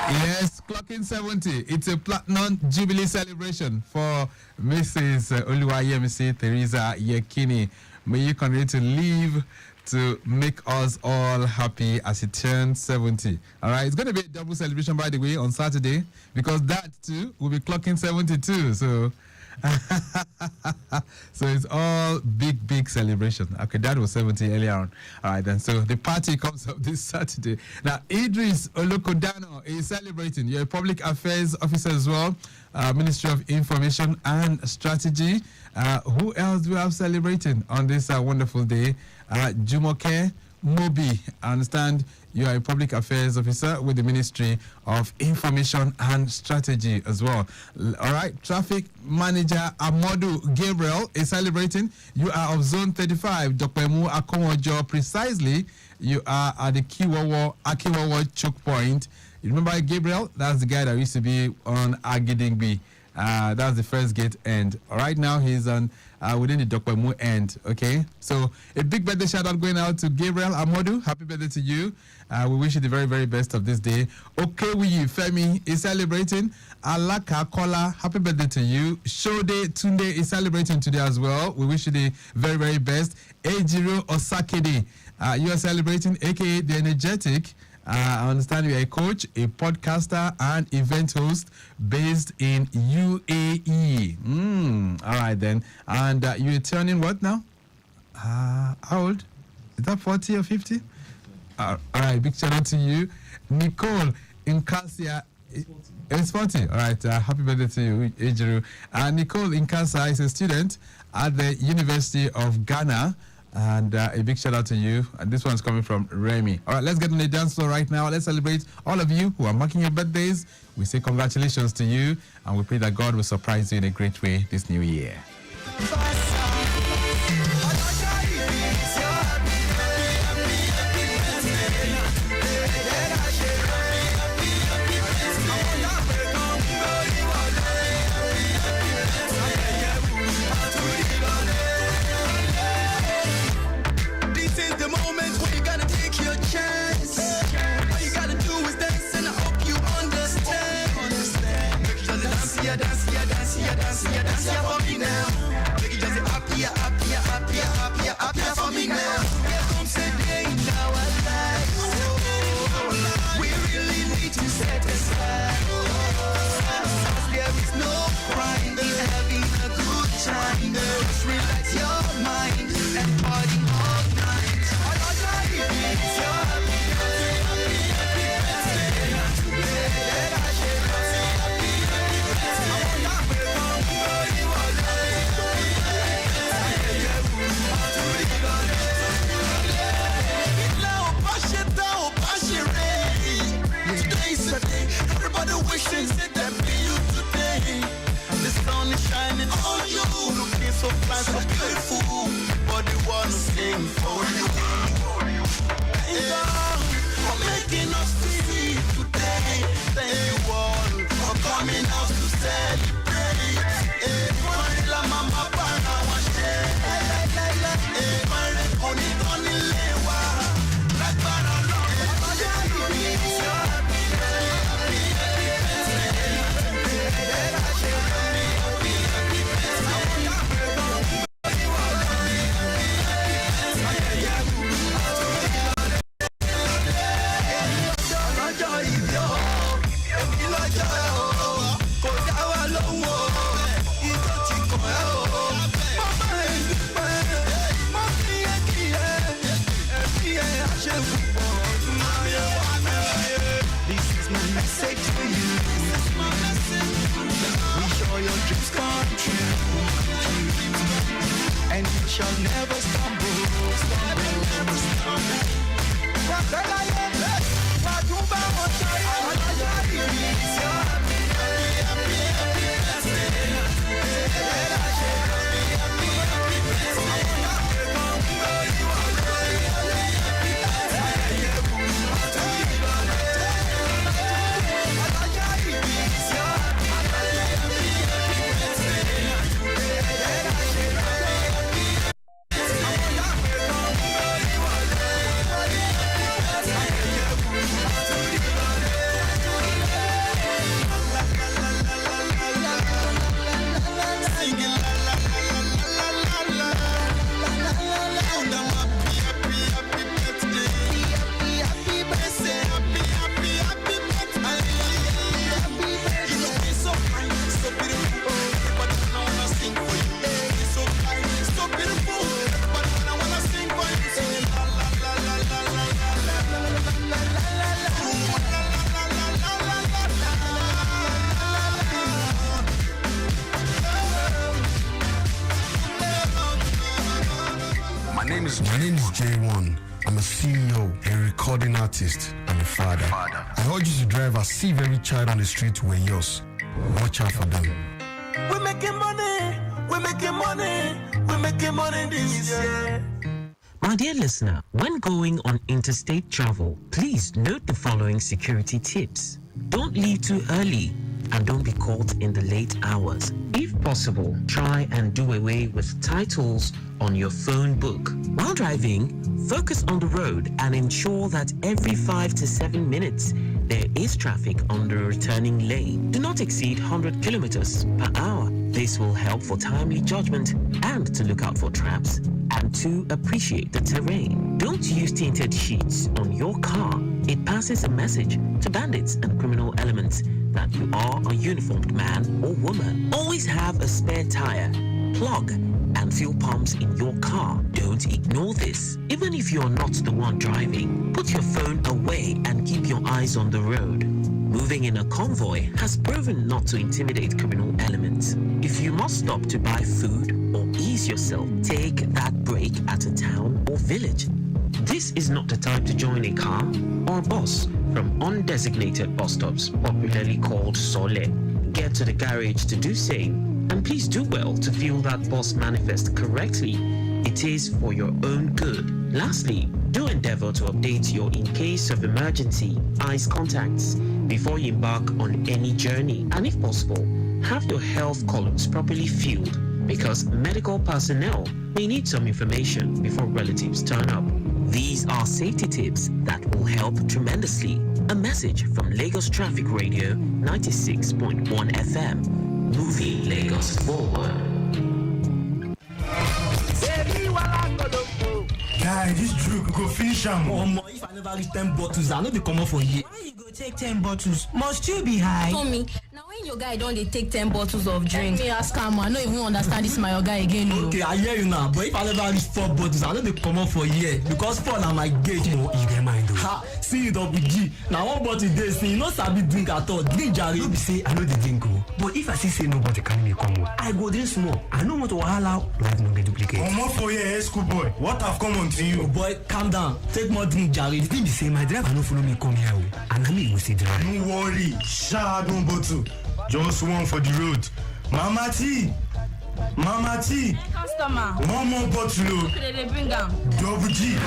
Yes, clocking 70. It's a Platinum Jubilee celebration for Mrs. Oluwayemisi Teresa Yekini. May you continue to live to make us all happy as it turns 70. All right, it's going to be a double celebration, by the way, on Saturday, because that too will be clocking 72. So so it's all big celebration. Okay, that was 70 earlier on. All right then, so the party comes up this Saturday. Now Idris Olokodano is celebrating. You're a public affairs officer as well, Ministry of Information and Strategy. Who else do we have celebrating on this wonderful day? Jumoke Mobi. I understand you are a public affairs officer with the Ministry of Information and Strategy as well. All right, traffic manager Amodu Gabriel is celebrating. You are of Zone 35, Dokpemu Akonwojo. Precisely, you are at the Akiwawa choke point. You remember Gabriel? That's the guy that used to be on Agidingbi. That's the first gate end. Right now he's on within the Dokpemu end. Okay, so a big birthday shout out going out to Gabriel Amodu. Happy birthday to you. We wish you the very, very best of this day. Okay, Femi is celebrating. Alaka Kola, happy birthday to you. Shode Tunde is celebrating today as well. We wish you the very, very best. Ejiro Osakede, you are celebrating, aka the Energetic. I understand you are a coach, a podcaster, and event host based in UAE. All right then. And you're turning what now? How old? Is that 40 or 50? All right, big shout out to you. Nicole Inkasia. It's 40. All right, happy birthday to you, Ejiru. Nicole Inkasa is a student at the University of Ghana. And a big shout out to you. And this one's coming from Remy. All right, let's get on the dance floor right now. Let's celebrate all of you who are marking your birthdays. We say congratulations to you, and we pray that God will surprise you in a great way this new year. My name is J1. I'm a CEO, a recording artist, and a father. I urge you to drive and see every child on the street were yours. Watch out for them. We're making money, we're making money, we're making money this year. My dear listener, when going on interstate travel, please note the following security tips. Don't leave too early and don't be caught in the late hours. If possible, try and do away with titles on your phone book. While driving, focus on the road and ensure that every 5 to 7 minutes there is traffic on the returning lane. Do not exceed 100 kilometers per hour. This will help for timely judgment and to look out for traps and to appreciate the terrain. Don't use tinted sheets on your car. It passes a message to bandits and criminal elements that you are a uniformed man or woman. Always have a spare tire, plug, and fuel pumps in your car. Don't ignore this. Even if you're not the one driving, put your phone away and keep your eyes on the road. Moving in a convoy has proven not to intimidate criminal elements. If you must stop to buy food or ease yourself, take that break at a town or village. This is not the time to join a car or bus from undesignated bus stops, popularly called Sole. Get to the garage to do same, and please do well to fill that bus manifest correctly. It is for your own good. Lastly, do endeavor to update your in case of emergency eyes contacts before you embark on any journey, and if possible, have your health columns properly filled because medical personnel may need some information before relatives turn up. These are safety tips that will help tremendously. A message from Lagos Traffic Radio 96.1 FM. Moving Lagos forward. Guy, this drink go finish am. If I never reach 10 bottles, I know they come up for you. Why you go take 10 bottles? Must you be high? Tommy, now when your guy don't they take 10 bottles of drink? Let me ask him, I don't even understand this my your guy again. Okay, I hear you now, but if I never reach 4 bottles, I know they come up for you because 4 na my gauge. Oh, you get mind though. Ha, see you double G. Now 1 bottle day, see you no sabi drink at all. Drink Jerry. You be say I know the drink oh, but if I say nobody can me come oh, I go drink small. I know what to wahala. Life no get duplicate. Come up for your school boy. What have come on to you? Oh boy, calm down. Take more drink, Jerry. The thing be say my driver no follow me come here oh, and I me go see drive. Don't worry, sha don't bottle. Just one for the road. Mama T. Customer. One more bottle oh. They bring them. Double G.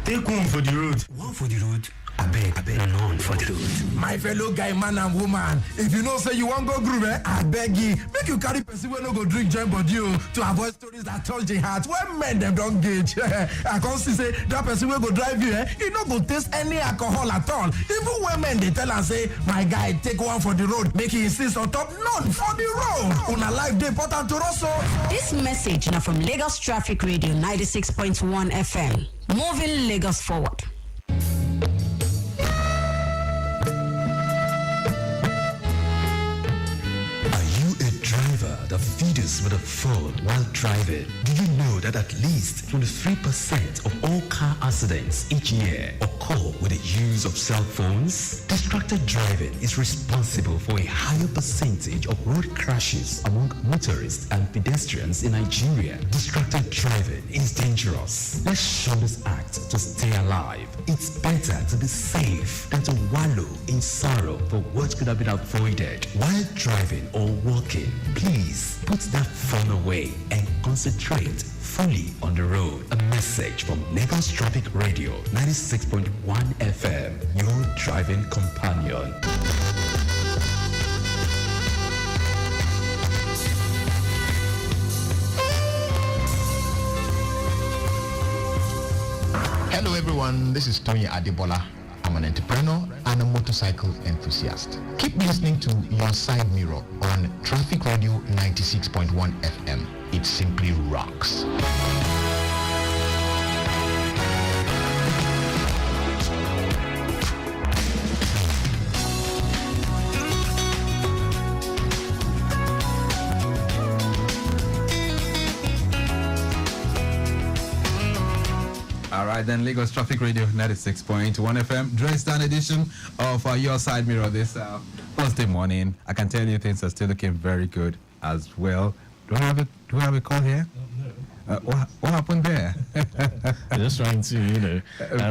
Take one for the road. One for the road. I beg, none for the road. My fellow guy, man and woman, if you know say you want go groove, I beg you, make you carry person when no go drink join body to avoid stories that touch the heart. When men them don't gauge, I can't see say that person will go drive you, he no go taste any alcohol at all. Even when men they tell and say, my guy, take one for the road, make he insist on top, none for the road. On a life day, important to us. This message now from Lagos Traffic Radio 96.1 FM. Moving Lagos forward. That feed us with a phone while driving. Do you know that at least 23% of all car accidents each year occur with the use of cell phones? Distracted driving is responsible for a higher percentage of road crashes among motorists and pedestrians in Nigeria. Distracted driving is dangerous. Let's shun this act to stay alive. It's better to be safe than to wallow in sorrow for what could have been avoided while driving or walking. Please put that phone away and concentrate fully on the road. A message from Lagos Traffic Radio 96.1 FM, your driving companion. Hello everyone, this is Tony Adebola. I'm an entrepreneur and a motorcycle enthusiast. Keep listening to Your Side Mirror on Traffic Radio 96.1 FM. It simply rocks. Alright then, Lagos Traffic Radio 96.1 FM, dress down edition of Your Side Mirror this Thursday morning. I can tell you things are still looking very good as well. Do we have a call here? What happened there? Just trying to,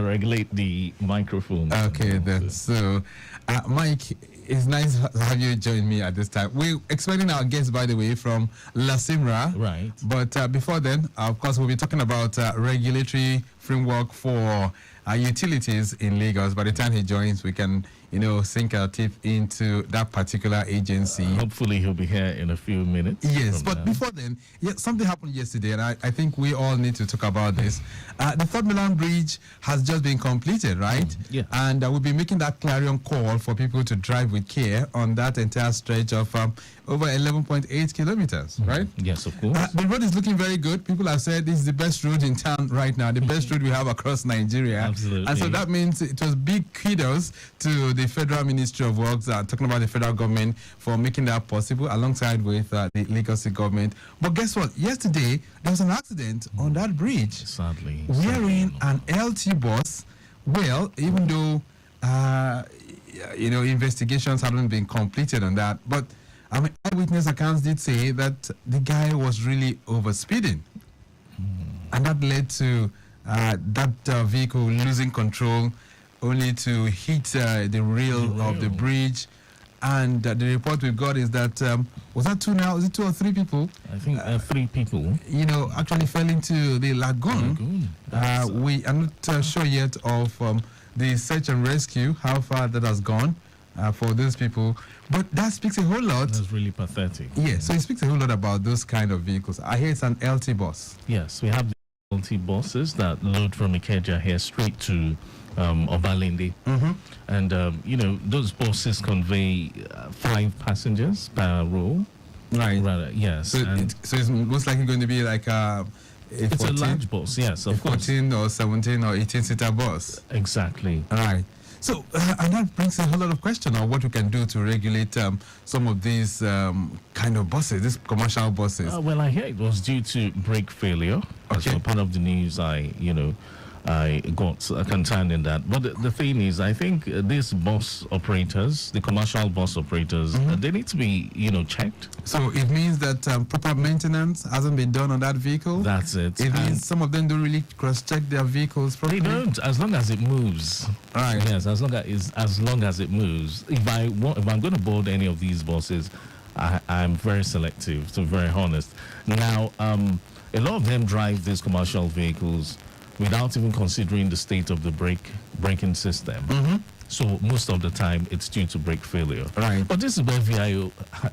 regulate the microphone. Okay, then. So, Mike, it's nice to have you join me at this time. We're expecting our guest, by the way, from La Simra. Right. But before then, of course, we'll be talking about regulatory framework for utilities in Lagos. By the time he joins, we can, sink our teeth into that particular agency. Hopefully, he'll be here in a few minutes. Yes, but before then, something happened yesterday, and I think we all need to talk about this. The Third Milan Bridge has just been completed, right? Yeah. And we'll be making that clarion call for people to drive with care on that entire stretch of over 11.8 kilometers, right? Yes, of course. The road is looking very good. People have said this is the best road in town right now, the best road we have across Nigeria. Absolutely. And so that means it was big kudos to the Federal Ministry of Works, talking about the federal government for making that possible, alongside with the Lagos government. But guess what? Yesterday, there was an accident on that bridge. Sadly. Wherein an LT bus, well, even though, investigations haven't been completed on that, but eyewitness accounts did say that the guy was really overspeeding. And that led to that vehicle losing control, only to hit the rail of the bridge. And the report we've got is that, was that two now? Is it two or three people? I think 3 people. Actually fell into the lagoon. We are not sure yet of the search and rescue, how far that has gone for those people. But that speaks a whole lot. That's really pathetic. Yeah, so it speaks a whole lot about those kind of vehicles. I hear it's an LT bus. Yes, we have the LT buses that load from Ikeja here straight to Obalende. And, those buses convey 5 passengers per row. Right. Rather, yes. So, so it's most likely going to be like it's 14, a large bus, yes, of course. 14 or 17 or 18-seater bus. Exactly. All right. So, and that brings a whole lot of question on what we can do to regulate some of these kind of buses, these commercial buses. Well, I hear it was due to brake failure. Okay. So part of the news I got concerned in that. But the thing is, I think these bus operators, the commercial bus operators, they need to be, checked. So it means that proper maintenance hasn't been done on that vehicle? That's it. It means some of them don't really cross-check their vehicles properly? They don't, as long as it moves. Right. Yes, as long as it moves. If I'm going to board any of these buses, I'm very selective, to be very honest. Now, a lot of them drive these commercial vehicles without even considering the state of the braking system. So most of the time, it's due to brake failure. Right. But this is where VIO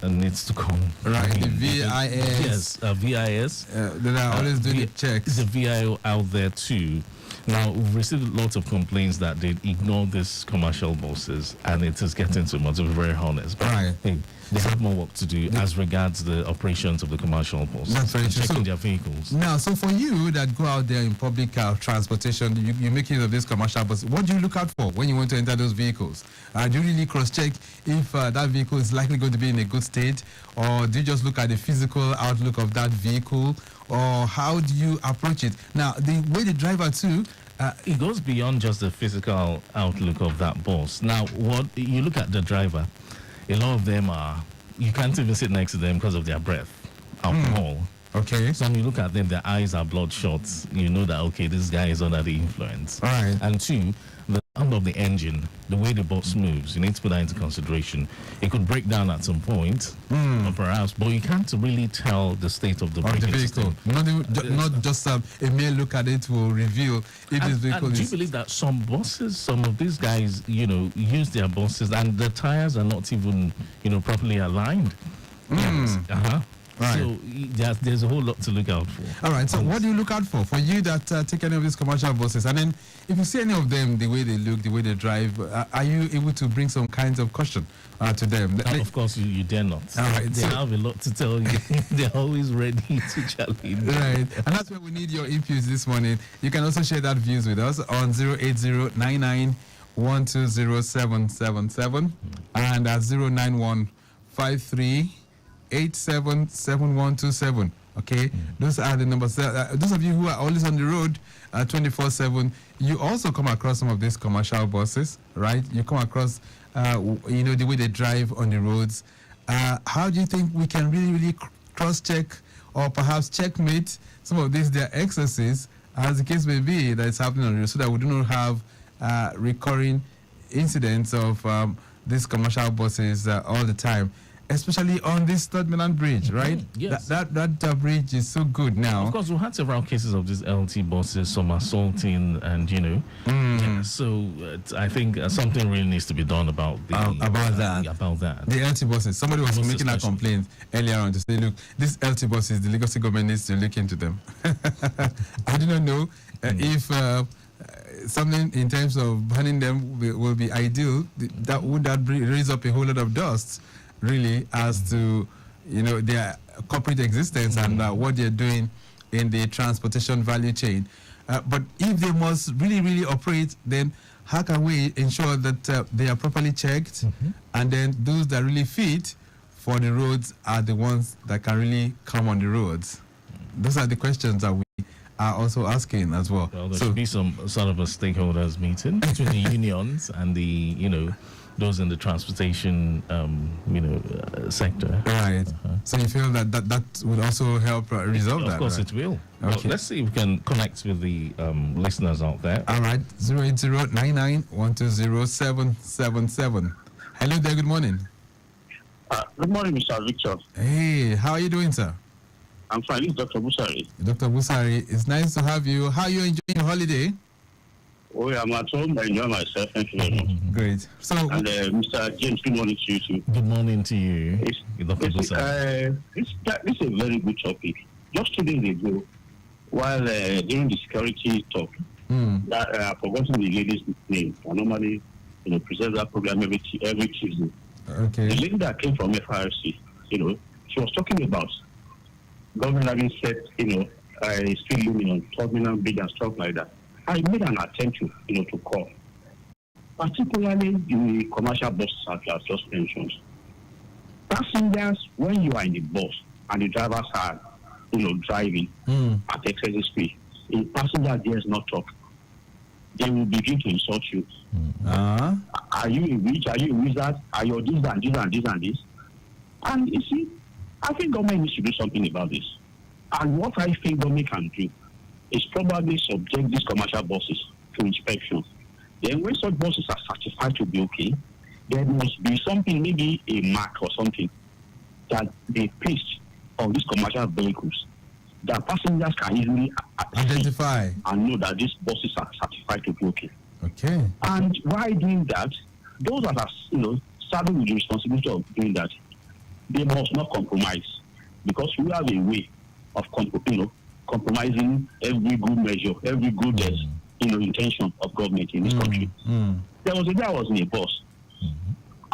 needs to come. Right, the VIS. Yes, VIS. They are always doing the checks. The VIO out there too. Now, we've received lots of complaints that they ignore these commercial buses, and it is getting too much, to be very honest. But right. Hey, they have more work to do as regards the operations of the commercial buses. That's very true. Checking their vehicles. Now, so for you that go out there in public transportation, you make use of this commercial bus, what do you look out for when you want to enter those vehicles? Do you really cross-check if that vehicle is likely going to be in a good state, or do you just look at the physical outlook of that vehicle, or how do you approach it? Now, the way the driver too, it goes beyond just the physical outlook of that bus. Now, what you look at the driver, a lot of them you can't even sit next to them because of their breath, alcohol. Okay. So when you look at them, their eyes are bloodshot. You know that, okay, this guy is under the influence. All right. And 2, the sound of the engine, the way the bus moves, you need to put that into consideration. It could break down at some point, or perhaps, but you can't really tell the state of the braking vehicle. system. Not just a mere look at it will reveal if this vehicle do you is... believe that some buses, some of these guys, use their buses and the tires are not even, properly aligned? Yes. Right. So there's a whole lot to look out for. All right. So what do you look out for you that take any of these commercial buses? And then if you see any of them, the way they look, the way they drive, are you able to bring some kinds of caution to them? Of course, you dare not. All right. They have a lot to tell you. They're always ready to challenge. Right. And that's where we need your inputs this morning. You can also share that views with us on 08099120777 and at 09153877127. Okay, those are the numbers. Those of you who are always on the road 24/7, you also come across some of these commercial buses, right? You come across, the way they drive on the roads. How do you think we can really cross-check or perhaps checkmate some of these their excesses, as the case may be, that is happening on the road, so that we do not have recurring incidents of these commercial buses all the time, especially on this Third Mainland Bridge, right? Yes. That bridge is so good now. Of course, we had several cases of these LT buses, some assaulting, and yeah, so I think something really needs to be done about that. The LT buses. Somebody was making a complaint earlier on to say, look, these LT buses, the Lagos government needs to look into them. I do not know if something in terms of banning them will be ideal. That would raise up a whole lot of dust, really, as to their corporate existence and what they're doing in the transportation value chain. But if they must really operate, then how can we ensure that they are properly checked, and then those that really fit for the roads are the ones that can really come on the roads? Those are the questions that we are also asking as well. Well, there should be some sort of a stakeholders meeting between the unions and the those in the transportation sector. Right. So you feel that would also help resolve that? Of course, right? it will. Okay. Well, let's see if we can connect with the listeners out there. All right. 080-99-120-777. Hello there. Good morning. Good morning, Mr. Victor. Hey, how are you doing, sir? I'm fine. It's Dr. Busari. Dr. Busari, it's nice to have you. How are you enjoying your holiday? Oh, I'm at home. I enjoy myself. Thank you very much. Great. So, and Mr. James, good morning to you too. Good morning to you, Dr. Busari. This is a very good topic. Just 2 days ago, while during the security talk, I've forgotten the lady's name. I normally present that program every Tuesday. Okay. The lady that came from FRC, she was talking about government having set, a speed limit on Third Mainland Bridge and stuff like that. I made an attempt to call, particularly in the commercial buses as just mentioned. Passengers, when you are in the bus and the drivers are, driving at excessive speed, a passenger dares not talk. They will begin to insult you. Are you a witch? Are you a wizard? Are you this and this and this and this? And you see, I think government needs to do something about this. And what I think government can do is probably subject these commercial buses to inspection. Then when such buses are certified to be okay, there must be something, maybe a mark or something, that they paste on these commercial vehicles that passengers can easily identify and know that these buses are certified to be okay. Okay. And while doing that, those that are saddled with the responsibility of doing that, they must not compromise, because we have a way of compromising every good measure, every good intention of government in this country. There was a day I was in a bus.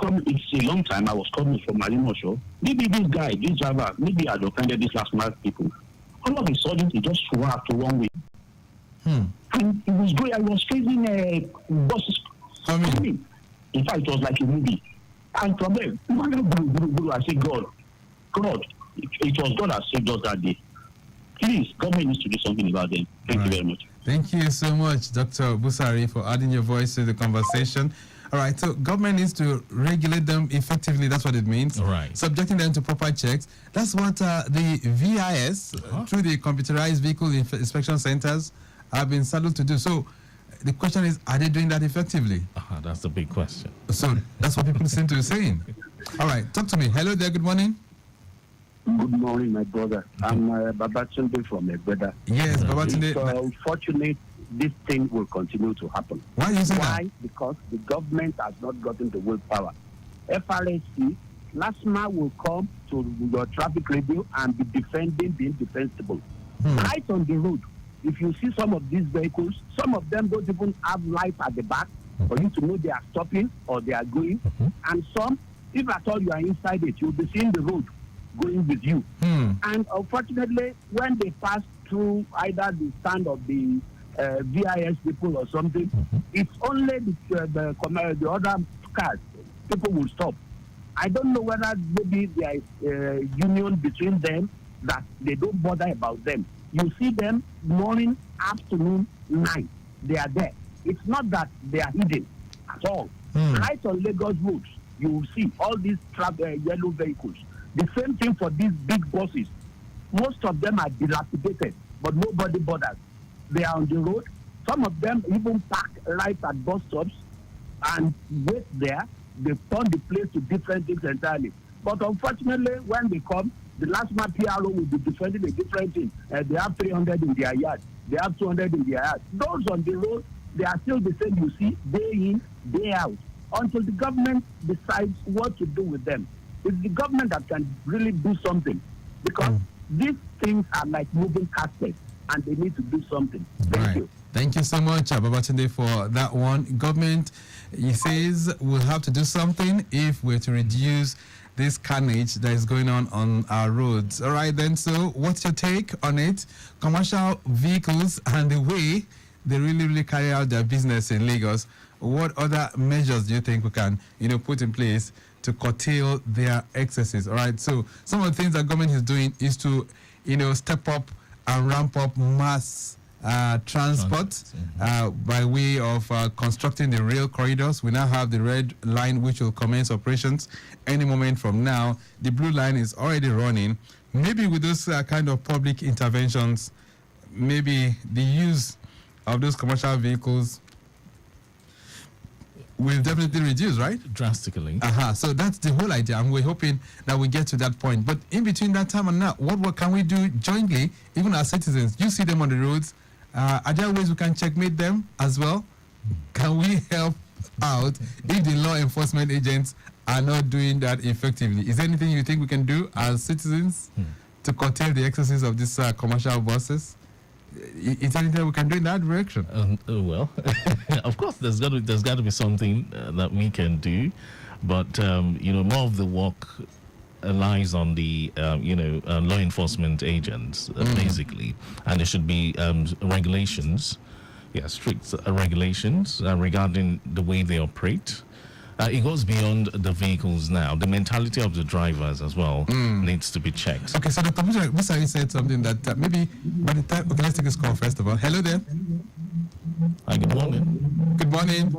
It's a long time. I was coming from Malimosho. Maybe this guy, this driver, maybe I'd offended these last mile people. All of a sudden, he just swore to one way. And it was great. I was facing buses coming. In fact, it was like a movie. And from there, I said, God, it was God that saved us that day. Please, government needs to do something about them. Thank you very much. Thank you so much, Dr. Busari, for adding your voice to the conversation. All right, so government needs to regulate them effectively. That's what it means. Right. Subjecting them to proper checks. That's what the VIS, through the computerized vehicle inspection centers, have been saddled to do. So the question is, are they doing that effectively? That's the big question. So that's what people seem to be saying. All right, talk to me. Hello there, good morning. Good morning, my brother. I'm Babatunde from Egbeda. Yes, Babatunde. It's unfortunate this thing will continue to happen. Why you say Why? that? Because the government has not gotten the willpower. FRSC, LASMA will come to your traffic radio and be defending the indefensible. Right on the road, if you see some of these vehicles, some of them don't even have lights at the back for you to know they are stopping or they are going. And some, if at all you are inside it, you'll be seeing the road going with you. And unfortunately, when they pass through either the stand of the VIS people or something, it's only the other cars people will stop. I don't know whether maybe there is a union between them that they don't bother about them. You see them morning, afternoon, night. They are there. It's not that they are hidden at all. Right on Lagos roads, you will see all these yellow vehicles. The same thing for these big buses. Most of them are dilapidated, but nobody bothers. They are on the road. Some of them even park right at bus stops and wait there. They turn the place to different things entirely. But unfortunately, when they come, the last month PRO will be defending a different thing. They have 300 in their yard. They have 200 in their yard. Those on the road, they are still the same, you see, day in, day out, until the government decides what to do with them. It's the government that can really do something, because these things are like moving caskets, and they need to do something. Thank you. Thank you so much, Babatunde, for that one. Government, he says, will have to do something if we're to reduce this carnage that is going on our roads. All right, then. So, what's your take on it? Commercial vehicles and the way they really carry out their business in Lagos. What other measures do you think we can, put in place to curtail their excesses? All right. So, some of the things that government is doing is to, step up and ramp up mass transport by way of constructing the rail corridors. We now have the red line, which will commence operations any moment from now. The blue line is already running. Maybe with those kind of public interventions, maybe the use of those commercial vehicles will definitely reduce, right? Drastically. So that's the whole idea, and we're hoping that we get to that point. But in between that time and now, what can we do jointly, even as citizens? You see them on the roads. Are there ways we can checkmate them as well? Can we help out if the law enforcement agents are not doing that effectively? Is there anything you think we can do as citizens to curtail the excesses of these commercial buses? Is there anything we can do in that direction? Well, of course, there's got to be something that we can do, but more of the work lies on the law enforcement agents basically, and there should be regulations, strict regulations regarding the way they operate. It goes beyond the vehicles now. The mentality of the drivers as well needs to be checked. Okay, so the commissioner, Mr. said something that maybe by the time... Okay, let's take this call first of all. Hello there. Hi, good morning. Good morning.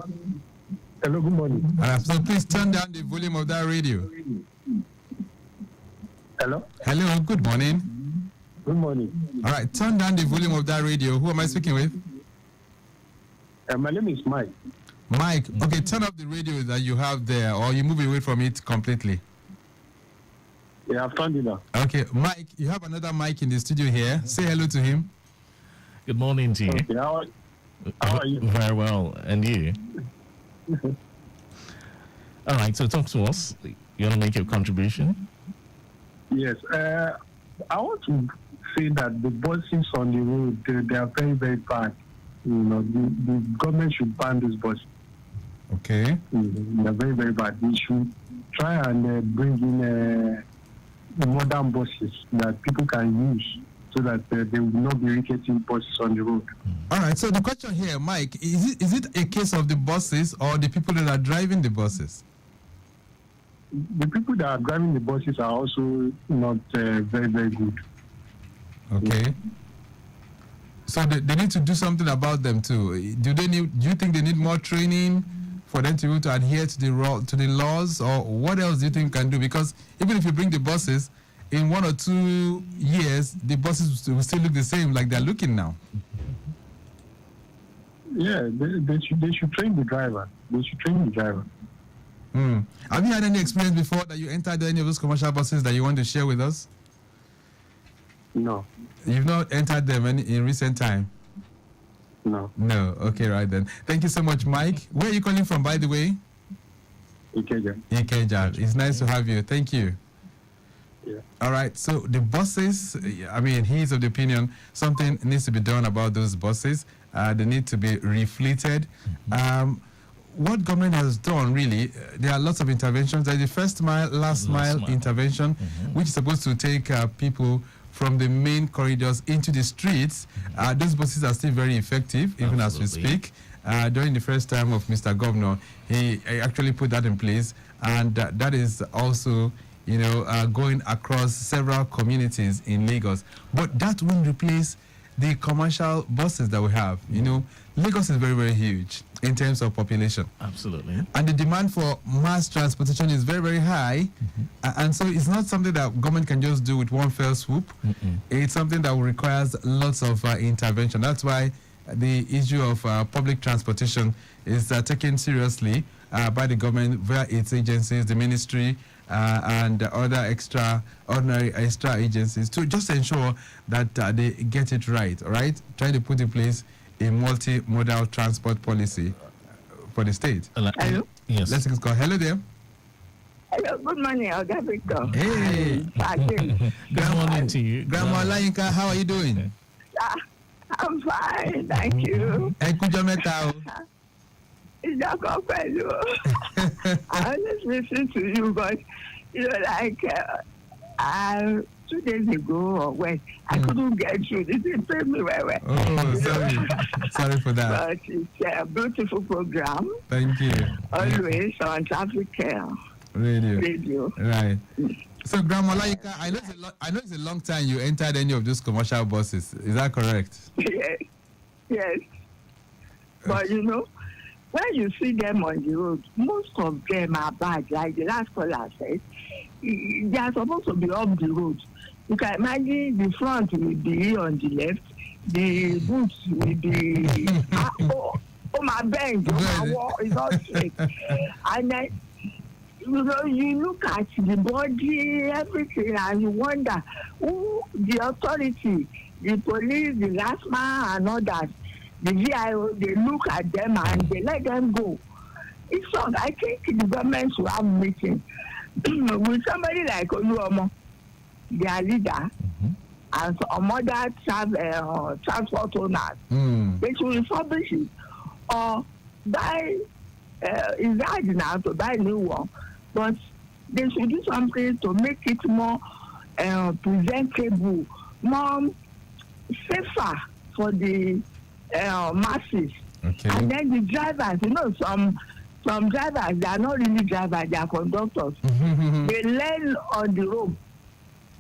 Hello, good morning. So please turn down the volume of that radio. Hello? Hello, good morning. Good morning. All right, turn down the volume of that radio. Who am I speaking with? My name is Mike. Mike, okay, turn off the radio that you have there, or you move away from it completely. Yeah, I've turned it off. Okay, Mike, you have another Mike in the studio here. Say hello to him. Good morning to you. Okay, how are you? Very well, and you? All right, so talk to us. You want to make your contribution? Yes, I want to say that the buses on the road, they are very, very bad. The government should ban these buses. Okay. They are very, very bad. We should try and bring in modern buses that people can use, so that they will not be irritating buses on the road. All right, so the question here, Mike, is it a case of the buses or the people that are driving the buses? The people that are driving the buses are also not very, very good. Okay. So they need to do something about them too. Do you think they need more training for them to be able to adhere to the laws, or what else do you think can do? Because even if you bring the buses, in 1 or 2 years, the buses will still look the same like they're looking now. Yeah, they should train the driver. They should train the driver. Have you had any experience before that you entered any of those commercial buses that you want to share with us? No. You've not entered them in recent time? No. No. Okay, right then. Thank you so much, Mike. Where are you calling from, by the way? Ikeja. Ikeja. It's nice to have you. Thank you. Yeah. All right. So the buses, he's of the opinion something needs to be done about those buses. They need to be refleeted. What government has done, really, there are lots of interventions. There's the first mile, last mile intervention, which is supposed to take people from the main corridors into the streets. Those buses are still very effective, even as we speak. During the first time of Mr. Governor, he actually put that in place, and that is also, going across several communities in Lagos. But that won't replace the commercial buses that we have. You know, Lagos is very, very huge in terms of population. Absolutely. And the demand for mass transportation is very, very high. And so it's not something that government can just do with one fell swoop. It's something that requires lots of intervention. That's why the issue of public transportation is taken seriously by the government via its agencies, the ministry, and other extraordinary agencies to just ensure that they get it right, all right? Try to put in place a multimodal transport policy for the state. Hello? Yes. Let's go. Hello there. Hello, good morning, Oga Victor. Hey. Good morning to you. Grandma Lainka, how are you doing? I'm fine, thank you. Hey, Kujameta. It's not good. I always listen to you, but you know, like 2 days ago or when I couldn't get through. This didn't pay me well. Oh, sorry. Sorry for that. But it's a beautiful program. Thank you. Always on Traffic Radio. Right. So, Grandma Laika, I know it's a long time you entered any of those commercial buses. Is that correct? Yes. But you know, when you see them on the road, most of them are bad. Like the last caller said, they are supposed to be off the road. You can imagine the front will be on the left, the boots will be my bench, my wall is all straight. And then you know, you look at the body, everything, and you wonder who the authority, the police, the last man, and all that. The VIO, they look at them and they let them go. It's not, I think the government should have meeting with somebody like Oluomo, their leader, and some other transport owners. They should refurbish it or buy, it's hard now to buy a new one, but they should do something to make it more presentable, more safer for the masses. Okay. And then the drivers, you know, some drivers, they are not really drivers, they are conductors. They learn on the road.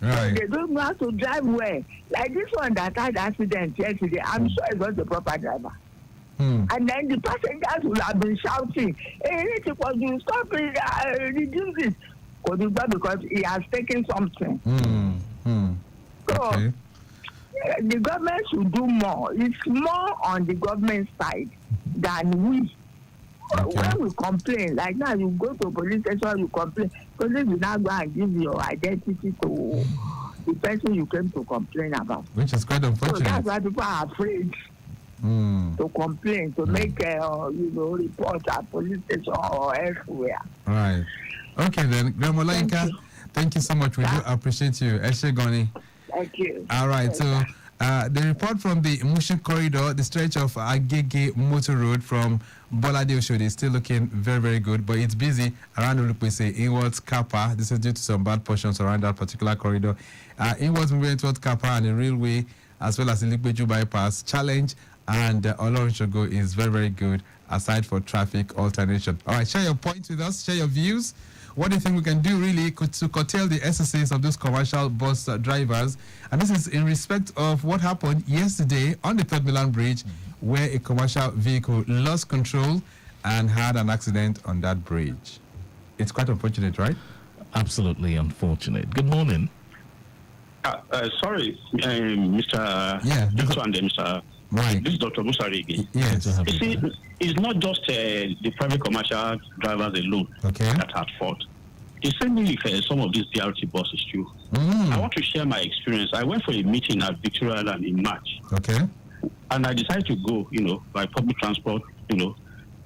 Right. They don't know how to drive well. Like this one that had accident yesterday, I'm sure it was the proper driver. And then the passengers will have been shouting, hey, you stop it, reduce it. Because he has taken something. So, okay. The government should do more. It's more on the government side than we. Okay. When we complain, like now you go to a police station, you complain, police will now go and give your identity to the person you came to complain about. Which is quite unfortunate. So that's why people are afraid to complain, to make report at police station or elsewhere. Right. Okay then, Grandma Laika, thank you so much. We do appreciate you. Eshegoni. Thank you. All right, so the report from the Mushin corridor, the stretch of Agege Motor Road from Bolade Oshodi is still looking very, very good, but it's busy around Olupese, inwards Kappa. This is due to some bad portions around that particular corridor. Inwards moving towards Kappa and the railway, as well as the Likbeju bypass, Challenge and Olorishogo is very, very good, aside for traffic alternation. All right, share your points with us, share your views. What do you think we can do really to curtail the excesses of those commercial bus drivers? And this is in respect of what happened yesterday on the Third Milan Bridge, where a commercial vehicle lost control and had an accident on that bridge. It's quite unfortunate, right? Absolutely unfortunate. Good morning. Sorry, Mr. Victor and Mr. Right. This is Dr. Musari again. Yes. You see, it's not just the private commercial drivers alone that are at fault. It's same thing with some of these DRT buses too. I want to share my experience. I went for a meeting at Victoria Island in March. Okay. And I decided to go, by public transport,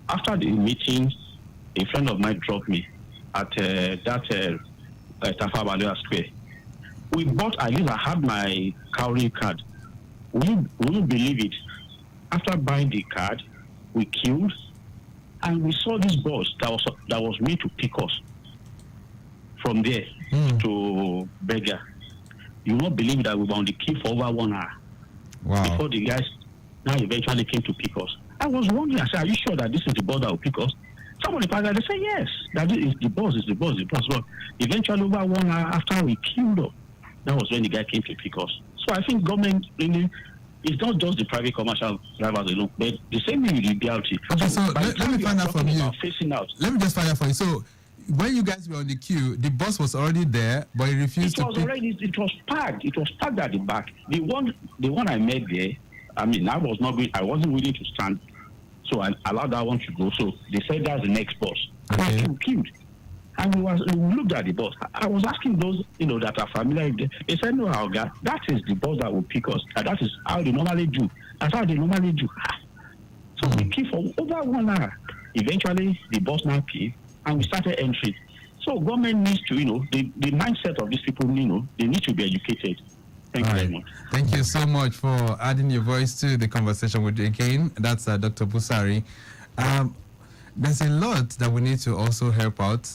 After the meeting, a friend of mine dropped me at Tafa Balewa Square. We bought, at least I had my cowrie card. Will you believe it? After buying the card, we queued, and we saw this bus that was made to pick us from there to Berger. You will not believe that we were on the queue for over 1 hour before the guys now eventually came to pick us. I was wondering, I said, are you sure that this is the bus that will pick us? Somebody passed, they said, yes, that is the bus, But eventually, over 1 hour after we queued up, that was when the guy came to pick us. So I think government really it's not just the private commercial drivers alone, but the same thing with the BRT. Okay, so let me find out from you. Facing out. Let me just find out for you. So when you guys were on the queue, the bus was already there, but it refused It to was pick. already. It was packed. It was packed at the back. The one I met there. I mean, I wasn't willing to stand, so I allowed that one to go. So they said that's the next bus. Okay. I queued. And we looked at the bus. I was asking those, that are familiar with it. They said, no, our guy, that is the bus that will pick us. That is how they normally do. That's how they normally do. So we queued for over 1 hour. Eventually, the bus now came, and we started entering. So government needs to, the mindset of these people, they need to be educated. Thank you very much. Thank you so much for adding your voice to the conversation with you again. That's Dr. Busari. There's a lot that we need to also help out.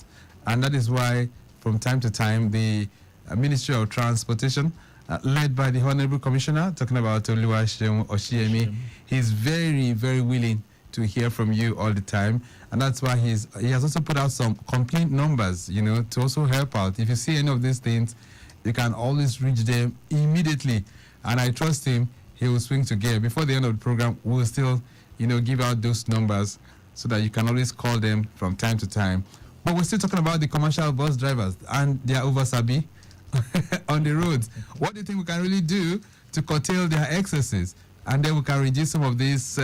And that is why, from time to time, the Ministry of Transportation, led by the Honorable Commissioner, talking about Oluwaseun Oshiemi, he's very, very willing to hear from you all the time. And that's why he has also put out some complaint numbers, to also help out. If you see any of these things, you can always reach them immediately. And I trust him, he will swing to gear. Before the end of the program, we'll still, give out those numbers so that you can always call them from time to time. But we're still talking about the commercial bus drivers and their oversabi on the roads. What do you think we can really do to curtail their excesses? And then we can reduce some of these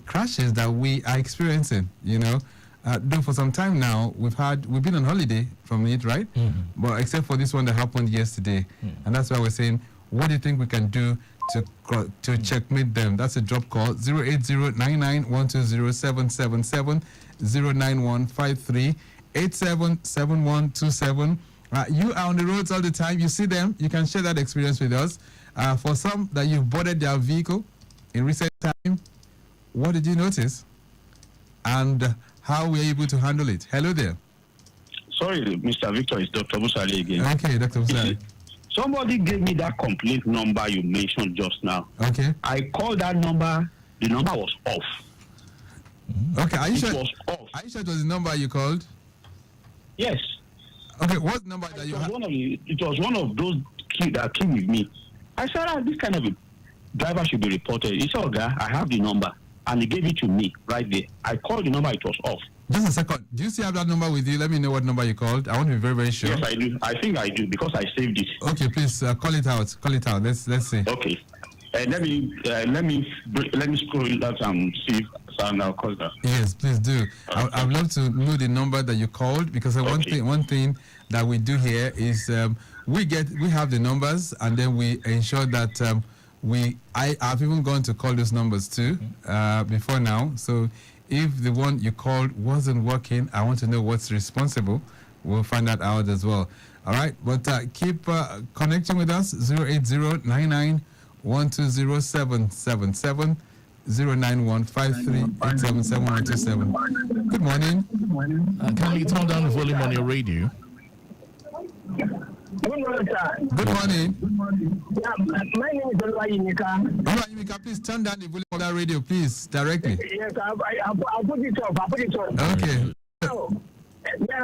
crashes that we are experiencing, Though for some time now, we've been on holiday from it, right? Mm-hmm. But except for this one that happened yesterday. And that's why we're saying, what do you think we can do to checkmate them? That's a drop call, 08099120777, 09153877127. You are on the roads all the time. You see them. You can share that experience with us. For some that you've boarded their vehicle in recent time, what did you notice? And how were you able to handle it? Hello there. Sorry, Mr. Victor, it's Dr. Busari again. Okay, Dr. Busari. Somebody gave me that complaint number you mentioned just now. Okay. I called that number. The number was off. Okay, are you sure? It was off. Are you sure it was the number you called? Yes. Okay, what number that you had? It was one of those that came with me. I said, this kind of a driver should be reported. He said, okay, I have the number. And he gave it to me right there. I called the number, it was off. Just a second. Do you still have that number with you? Let me know what number you called. I want to be very, very sure. Yes, I do. I think I do because I saved it. Okay, please call it out. Call it out. Let's see. Okay. Let me scroll it out and see if I'll call that. Yes, please do. Okay. I'd love to know the number that you called because one thing that we do here is we have the numbers and then we ensure that I've even gone to call those numbers too before now. So if the one you called wasn't working, I want to know what's responsible. We'll find that out as well. All right, but keep connecting with us. 08099120777, 09153877127. Good morning. Can you turn down the volume on your radio? Good morning, sir. Good morning. Yeah, my name is Oluwayimika. Oluwayimika, please turn down the volume of that radio, please, directly. Yes, I'll put it off. Okay. So,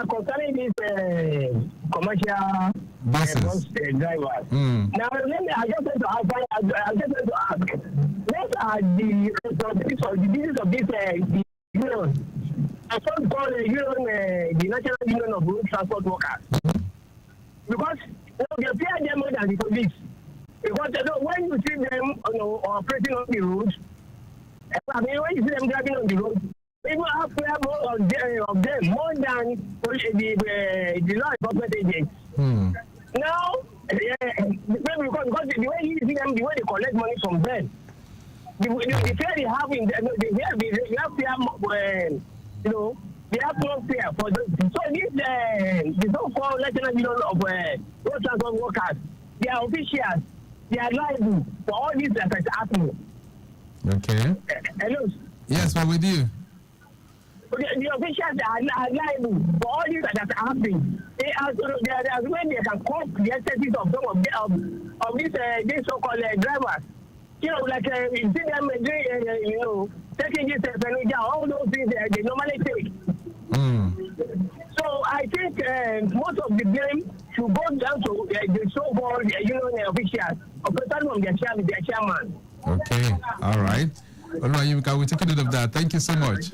concerning this commercial bus drivers. Now, I just want to ask, what are the responsibilities or the duties of this union? I first call the National Union of Road Transport Workers. Because they pay them more than the police. Because when you see them operating on the road, I mean, when you see them driving on the road, people have more of them more than the law enforcement agents. Now, because the way you see them, the way they collect money from them, the fear they have in them, they have fear, they have no fear for them. So the so-called National Union of Road Transport Workers, they are officials, they are liable for all these that is happening. Okay. Hello? Yes, we're with you. The officials are liable for all these that are happening. They are when they can cope the excesses of some of these so-called drivers. Like you see them taking this all those things they normally take. So I think most of the blame should go down to the so-called union officials, especially from their chairman. Okay, all right. All right, Yimika, we're taking note of that. Thank you so much.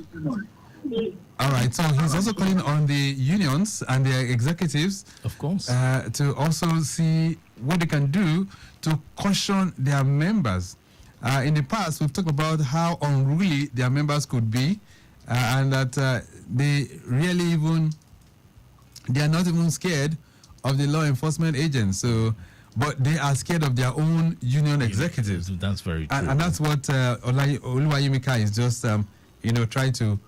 All right, so he's also calling on the unions and their executives, of course, to also see what they can do to caution their members. In the past, we've talked about how unruly their members could be, and that they are not even scared of the law enforcement agents. So, but they are scared of their own union executives. That's very true. And that's what Oluwayimika is just, trying to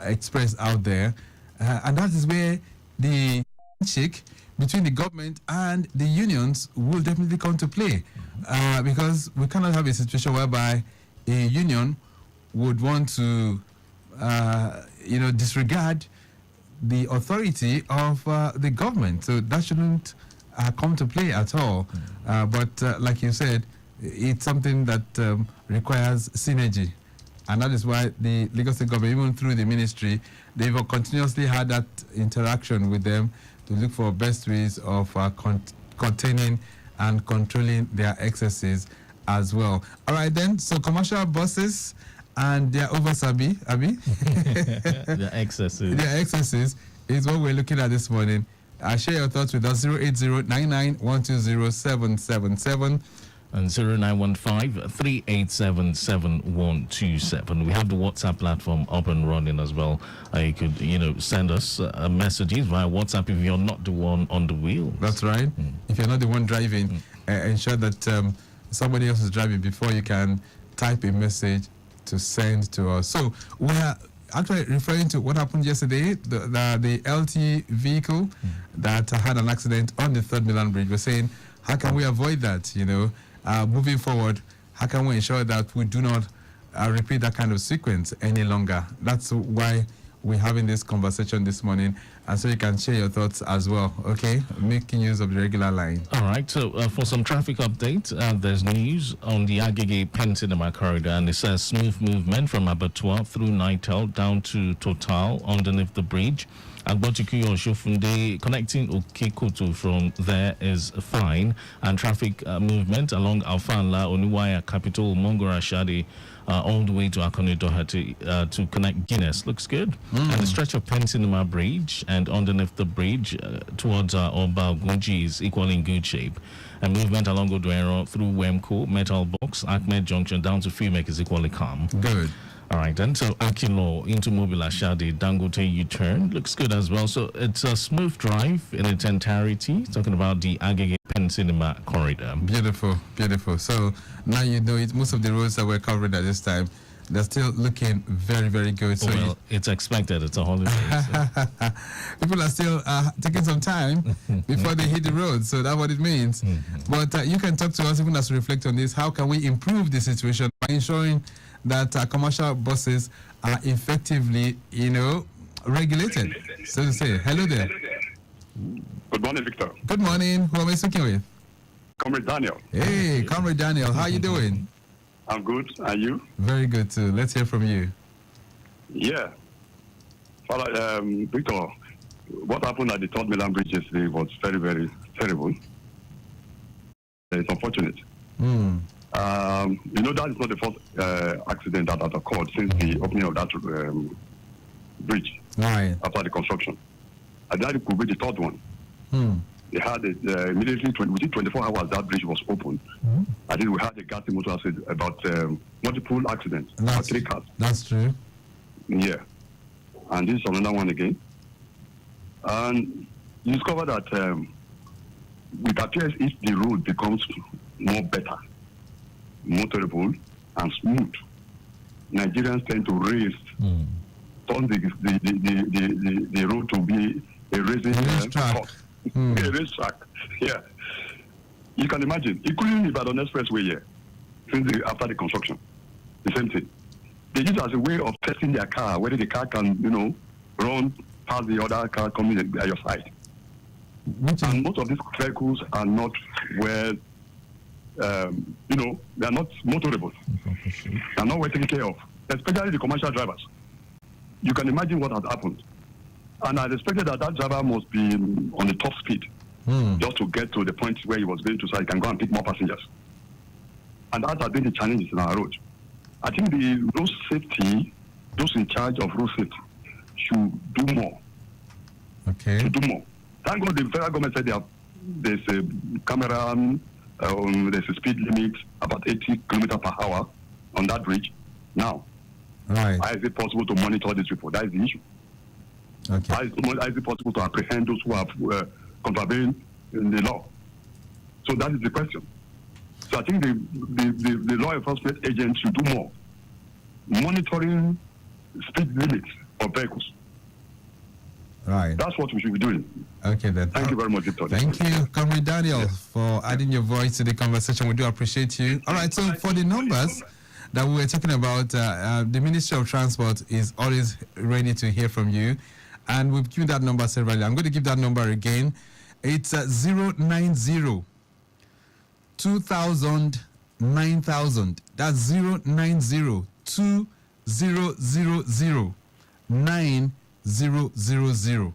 express out there. And that is where the handshake between the government and the unions will definitely come to play. Because we cannot have a situation whereby a union would want to, disregard the authority of the government. So that shouldn't come to play at all. But like you said, it's something that requires synergy. And that is why the Lagos State government, even through the ministry, they've continuously had that interaction with them to look for best ways of containing and controlling their excesses as well. All right then, so commercial buses and their Abi? Their excesses. Their excesses is what we're looking at this morning. Share your thoughts with us, 080-99-120-777 and 0915-387-7127. We have the WhatsApp platform up and running as well. You could, send us messages via WhatsApp if you're not the one on the wheel. That's right. If you're not the one driving, ensure that somebody else is driving before you can type a message to send to us. So we're actually referring to what happened yesterday, the LT vehicle that had an accident on the 3rd Milan Bridge. We're saying, how can we avoid that, moving forward? How can we ensure that we do not repeat that kind of sequence any longer? That's why we're having this conversation this morning, and so you can share your thoughts as well, okay? Making use of the regular line. All right, so for some traffic updates, there's news on the Agege Pencinema corridor, and it says smooth movement from Abattoir through Nitel down to Total underneath the bridge. Agbotiku Oshofunde connecting Okekoto from there is fine, and traffic movement along Alfanla, Oniwaya, Capital, Mongora Shadi, all the way to Akone Doha to connect Guinness looks good. And the stretch of Pencinema Bridge and underneath the bridge towards Oba Gunji is equally in good shape. And movement along Oduero through Wemco, Metal Box, Ahmed Junction down to Fumek is equally calm. Good. All right, then, so Akilo into Mobile Ashadi, Dangote U-turn looks good as well. So it's a smooth drive in its entirety, talking about the Agege Pencinema corridor. Beautiful, beautiful. So now most of the roads that we're covering at this time, they're still looking very, very good. So well, it's expected. It's a holiday. So. People are still taking some time before they hit the road. So that's what it means. But you can talk to us even as we reflect on this. How can we improve the situation by ensuring that commercial buses are effectively, regulated? So to say, hello there. Good morning, Victor. Good morning. Who am I speaking with? Comrade Daniel. Hey, Comrade Daniel. How are you doing? I'm good. And you? Very good, too. Let's hear from you. Yeah. Father, Victor, what happened at the 3rd Milan Bridge yesterday was very, very terrible. It's unfortunate. That is not the first accident that has occurred since the opening of that bridge. Right. After the construction. And that could be the 3rd one. They had it immediately, within 24 hours, that bridge was opened. I think we had a gas motor accident about multiple accidents, about 3 cars. That's true. Yeah. And this is another one again. And you discover that it appears if the road becomes more better, motorable, and smooth, Nigerians tend to turn the road to be a racing track. A racetrack. Yeah. You can imagine, including the Ibadan Expressway here, after the construction, the same thing. They use it as a way of testing their car, whether the car can, run past the other car coming at your side. And most of these vehicles are not well, they are not motorable. They are not well taken care of, especially the commercial drivers. You can imagine what has happened. And I expected that driver must be on the top speed just to get to the point where he was going to, so he can go and pick more passengers. And that has been the challenges in our road. I think the road safety, those in charge of road safety, should do more. Okay. Should do more. Thank God the federal government said there's a camera, there's a speed limit about 80 kilometers per hour on that bridge. Now, right. How is it possible to monitor these people? That is the issue. Okay. How is it possible to apprehend those who have contravened the law? So that is the question. So I think the law enforcement agents should do more monitoring speed limits of vehicles. Right. That's what we should be doing. Okay, then. Thank you very much, Victor. Thank you, Comrade Daniel, for adding your voice to the conversation. We do appreciate you. All right, so for the numbers that we were talking about, the Ministry of Transport is always ready to hear from you. And we've given that number severally. I'm going to give that number again. It's 090 2000 9000. That's 090 2000 9000.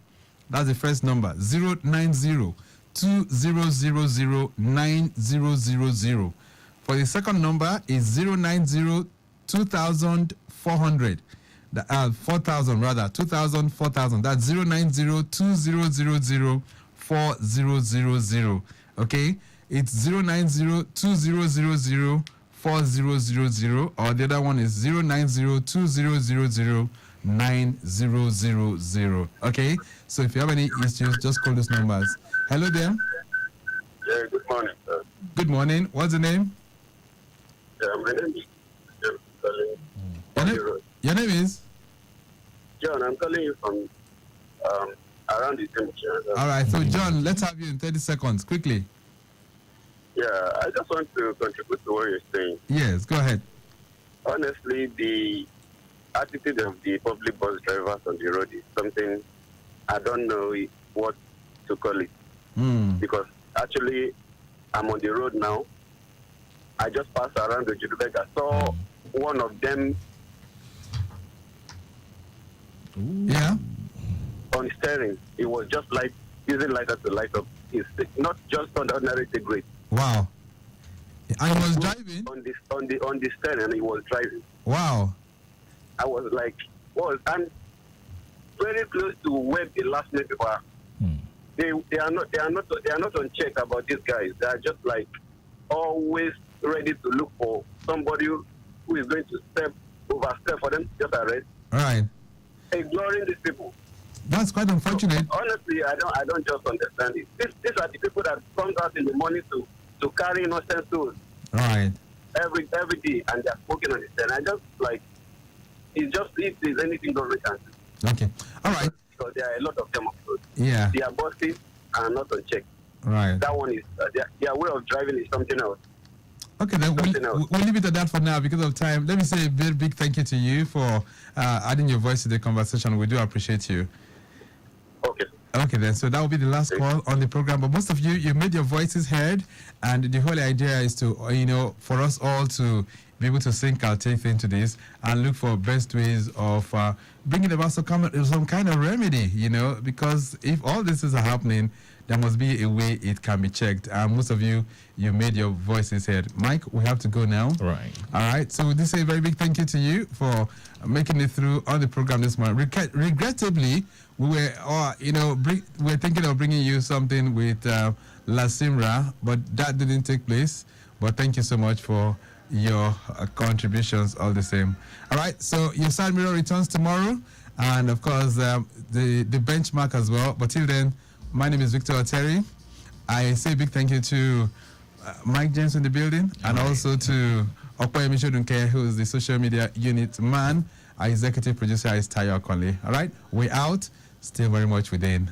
That's the first number. 090 2000 9000. For the second number is 090 2400. 4,000 rather. 2,000 4,000. That's 090 2000 4000. Okay? It's 090 2000 4000, or the other one is 090 2000 9000. Okay? So if you have any issues, just call those numbers. Hello there. Yeah, good morning, sir. Good morning. What's the name? Yeah, my name is John. Your name is? John, I'm calling you from around the temperature. All right. So, John, let's have you in 30 seconds. Quickly. Yeah, I just want to contribute to what you're saying. Yes, go ahead. Honestly, the attitude of the public bus drivers on the road is something I don't know what to call it. Because actually, I'm on the road now. I just passed around the Judubek. I saw one of them on steering. It was just like using lighter to light up. It's not just on the ordinary cigarette. Wow. I was driving on the steering, and he was driving. Wow. I was like, I'm very close to where the last minute people are. They are not on check about these guys. They are just like always ready to look for somebody who is going to overstep for them to just arrest. Right. Ignoring these people. That's quite unfortunate. So, honestly, I don't just understand it. These are the people that come out in the morning to carry innocent souls. Right. Every day, and they're smoking on the stand. I just like, it's just if there's anything government can do. Okay. All right. Because there are a lot of them on the road. Yeah. Their bosses are not on check. Right. That one is their way of driving is something else. Okay, then we'll leave it at that for now because of time. Let me say a very big thank you to you for adding your voice to the conversation. We do appreciate you. Okay. Okay, then. So that will be the last call on the program. But most of you made your voices heard, and the whole idea is to, for us all to be able to sink our teeth into this and look for best ways of bringing about some kind of remedy, because if all this is happening, there must be a way it can be checked. Most of you made your voices heard. Mike, we have to go now. Right. All right. So this is a very big thank you to you for making it through on the program this morning. Regrettably, we were, we're thinking of bringing you something with La Simra, but that didn't take place. But thank you so much for your contributions all the same. All right. So your side mirror returns tomorrow, and of course the benchmark as well. But till then, my name is Victor Oteri. I say a big thank you to Mike James in the building, and also to Okoyemi Shodunke, who is the social media unit man. Our executive producer is Tayo Conley. All right, we're out. Still very much within.